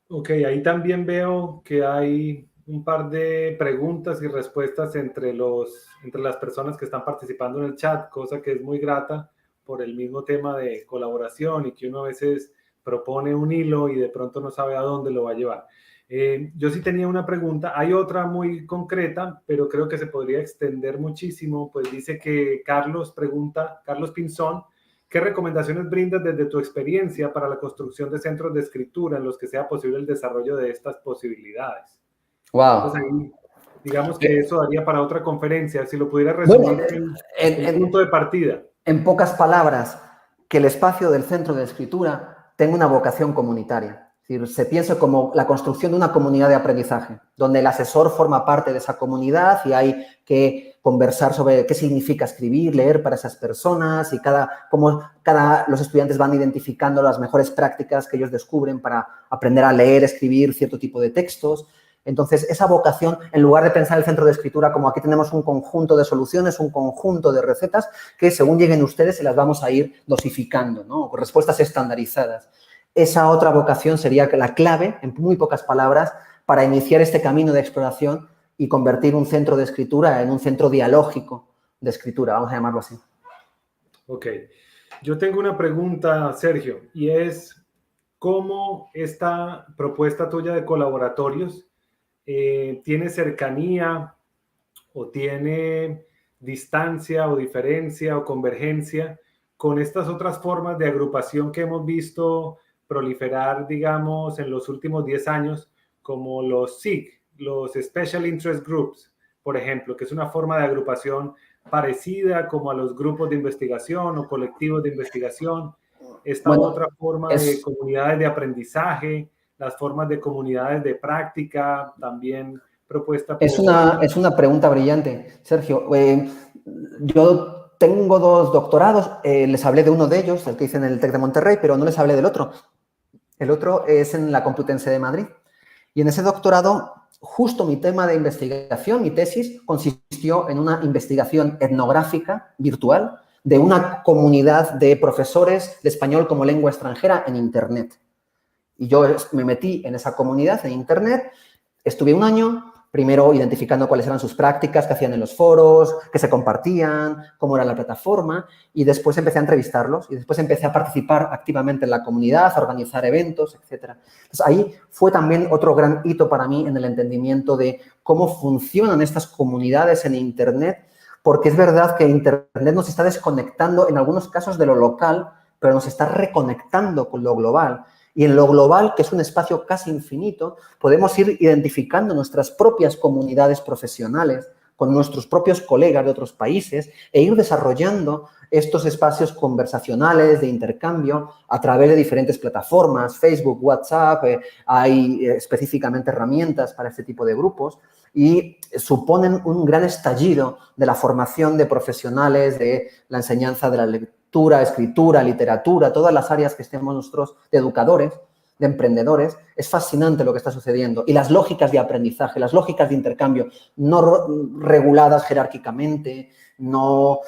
Ok, ahí también veo que hay un par de preguntas y respuestas entre las personas que están participando en el chat, cosa que es muy grata por el mismo tema de colaboración y que uno a veces propone un hilo y de pronto no sabe a dónde lo va a llevar. Yo sí tenía una pregunta, hay otra muy concreta, pero creo que se podría extender muchísimo, pues dice que Carlos Pinzón, ¿qué recomendaciones brindas desde tu experiencia para la construcción de centros de escritura en los que sea posible el desarrollo de estas posibilidades? Wow. Entonces ahí, digamos que eso daría para otra conferencia, si lo pudiera resumir el punto de partida. En pocas palabras, que el espacio del centro de escritura tenga una vocación comunitaria. Es decir, se piense como la construcción de una comunidad de aprendizaje, donde el asesor forma parte de esa comunidad y hay que conversar sobre qué significa escribir, leer para esas personas y cómo los estudiantes van identificando las mejores prácticas que ellos descubren para aprender a leer, escribir cierto tipo de textos. Entonces, esa vocación, en lugar de pensar el centro de escritura como aquí tenemos un conjunto de soluciones, un conjunto de recetas que según lleguen ustedes se las vamos a ir dosificando, ¿no? Con respuestas estandarizadas. Esa otra vocación sería la clave, en muy pocas palabras, para iniciar este camino de exploración y convertir un centro de escritura en un centro dialógico de escritura, vamos a llamarlo así. Ok. Yo tengo una pregunta, Sergio, y es ¿cómo esta propuesta tuya de colaboratorios tiene cercanía o tiene distancia o diferencia o convergencia con estas otras formas de agrupación que hemos visto proliferar, digamos, en los últimos 10 años, como los SIG, los Special Interest Groups, por ejemplo, que es una forma de agrupación parecida como a los grupos de investigación o colectivos de investigación, esta otra forma de comunidades de aprendizaje, las formas de comunidades de práctica, también propuesta por... Es una pregunta brillante, Sergio. Yo tengo 2 doctorados, les hablé de uno de ellos, el que hice en el TEC de Monterrey, pero no les hablé del otro. El otro es en la Complutense de Madrid. Y en ese doctorado, justo mi tema de investigación, mi tesis, consistió en una investigación etnográfica virtual de una comunidad de profesores de español como lengua extranjera en Internet. Y yo me metí en esa comunidad en Internet, estuve un año, primero identificando cuáles eran sus prácticas, qué hacían en los foros, qué se compartían, cómo era la plataforma, y después empecé a entrevistarlos y después empecé a participar activamente en la comunidad, a organizar eventos, etc. Entonces, ahí fue también otro gran hito para mí en el entendimiento de cómo funcionan estas comunidades en Internet, porque es verdad que Internet nos está desconectando en algunos casos de lo local, pero nos está reconectando con lo global. Y en lo global, que es un espacio casi infinito, podemos ir identificando nuestras propias comunidades profesionales con nuestros propios colegas de otros países e ir desarrollando estos espacios conversacionales de intercambio a través de diferentes plataformas, Facebook, WhatsApp, hay específicamente herramientas para este tipo de grupos y suponen un gran estallido de la formación de profesionales, de la enseñanza de la lectura, escritura, literatura, todas las áreas que estemos nosotros de educadores, de emprendedores. Es fascinante lo que está sucediendo. Y las lógicas de aprendizaje, las lógicas de intercambio, no reguladas jerárquicamente, no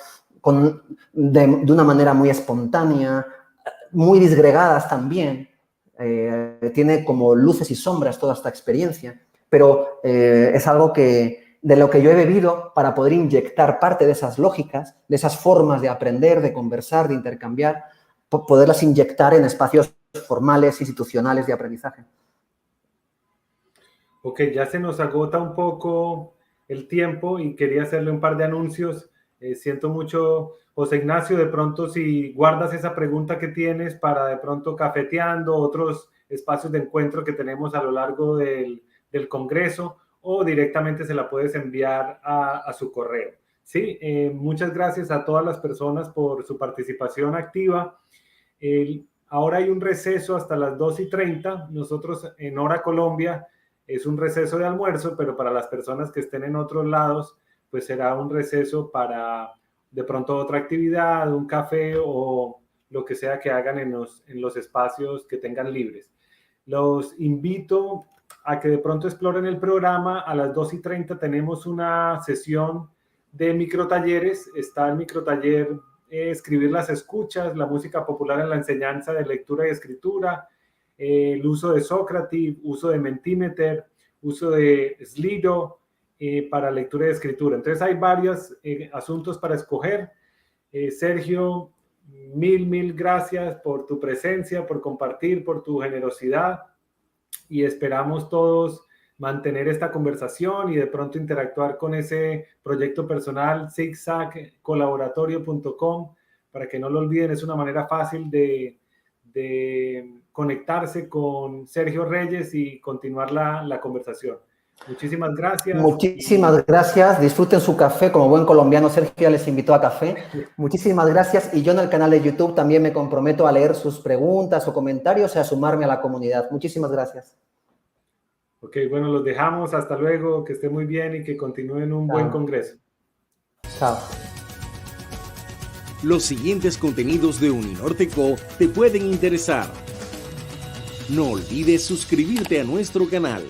de una manera muy espontánea, muy disgregadas también. Tiene como luces y sombras toda esta experiencia, pero es algo de lo que yo he bebido para poder inyectar parte de esas lógicas, de esas formas de aprender, de conversar, de intercambiar, poderlas inyectar en espacios formales, institucionales de aprendizaje. Ok, ya se nos agota un poco el tiempo y quería hacerle un par de anuncios. Siento mucho, José Ignacio, de pronto si guardas esa pregunta que tienes para de pronto cafeteando, otros espacios de encuentro que tenemos a lo largo del Congreso, o directamente se la puedes enviar a su correo. Sí, muchas gracias a todas las personas por su participación activa. Ahora hay un receso hasta las 2:30. Nosotros en Hora Colombia es un receso de almuerzo, pero para las personas que estén en otros lados, pues será un receso para de pronto otra actividad, un café o lo que sea que hagan en los espacios que tengan libres. Los invito a que de pronto exploren el programa. A las 2:30 tenemos una sesión de microtalleres. Está el microtaller Escribir las escuchas, la música popular en la enseñanza de lectura y escritura, el uso de Socrative, uso de Mentimeter, uso de Slido para lectura y escritura. Entonces hay varios asuntos para escoger. Sergio, mil gracias por tu presencia, por compartir, por tu generosidad, y esperamos todos mantener esta conversación y de pronto interactuar con ese proyecto personal zigzagcolaboratorio.com, para que no lo olviden. Es una manera fácil de conectarse con Sergio Reyes y continuar la conversación. Muchísimas gracias. Muchísimas gracias. Disfruten su café. Como buen colombiano, Sergio ya les invitó a café. Muchísimas gracias. Y yo en el canal de YouTube también me comprometo a leer sus preguntas o comentarios y a sumarme a la comunidad. Muchísimas gracias. Ok, bueno, los dejamos. Hasta luego. Que esté muy bien y que continúen un buen congreso. Chao. Los siguientes contenidos de Uninorteco te pueden interesar. No olvides suscribirte a nuestro canal.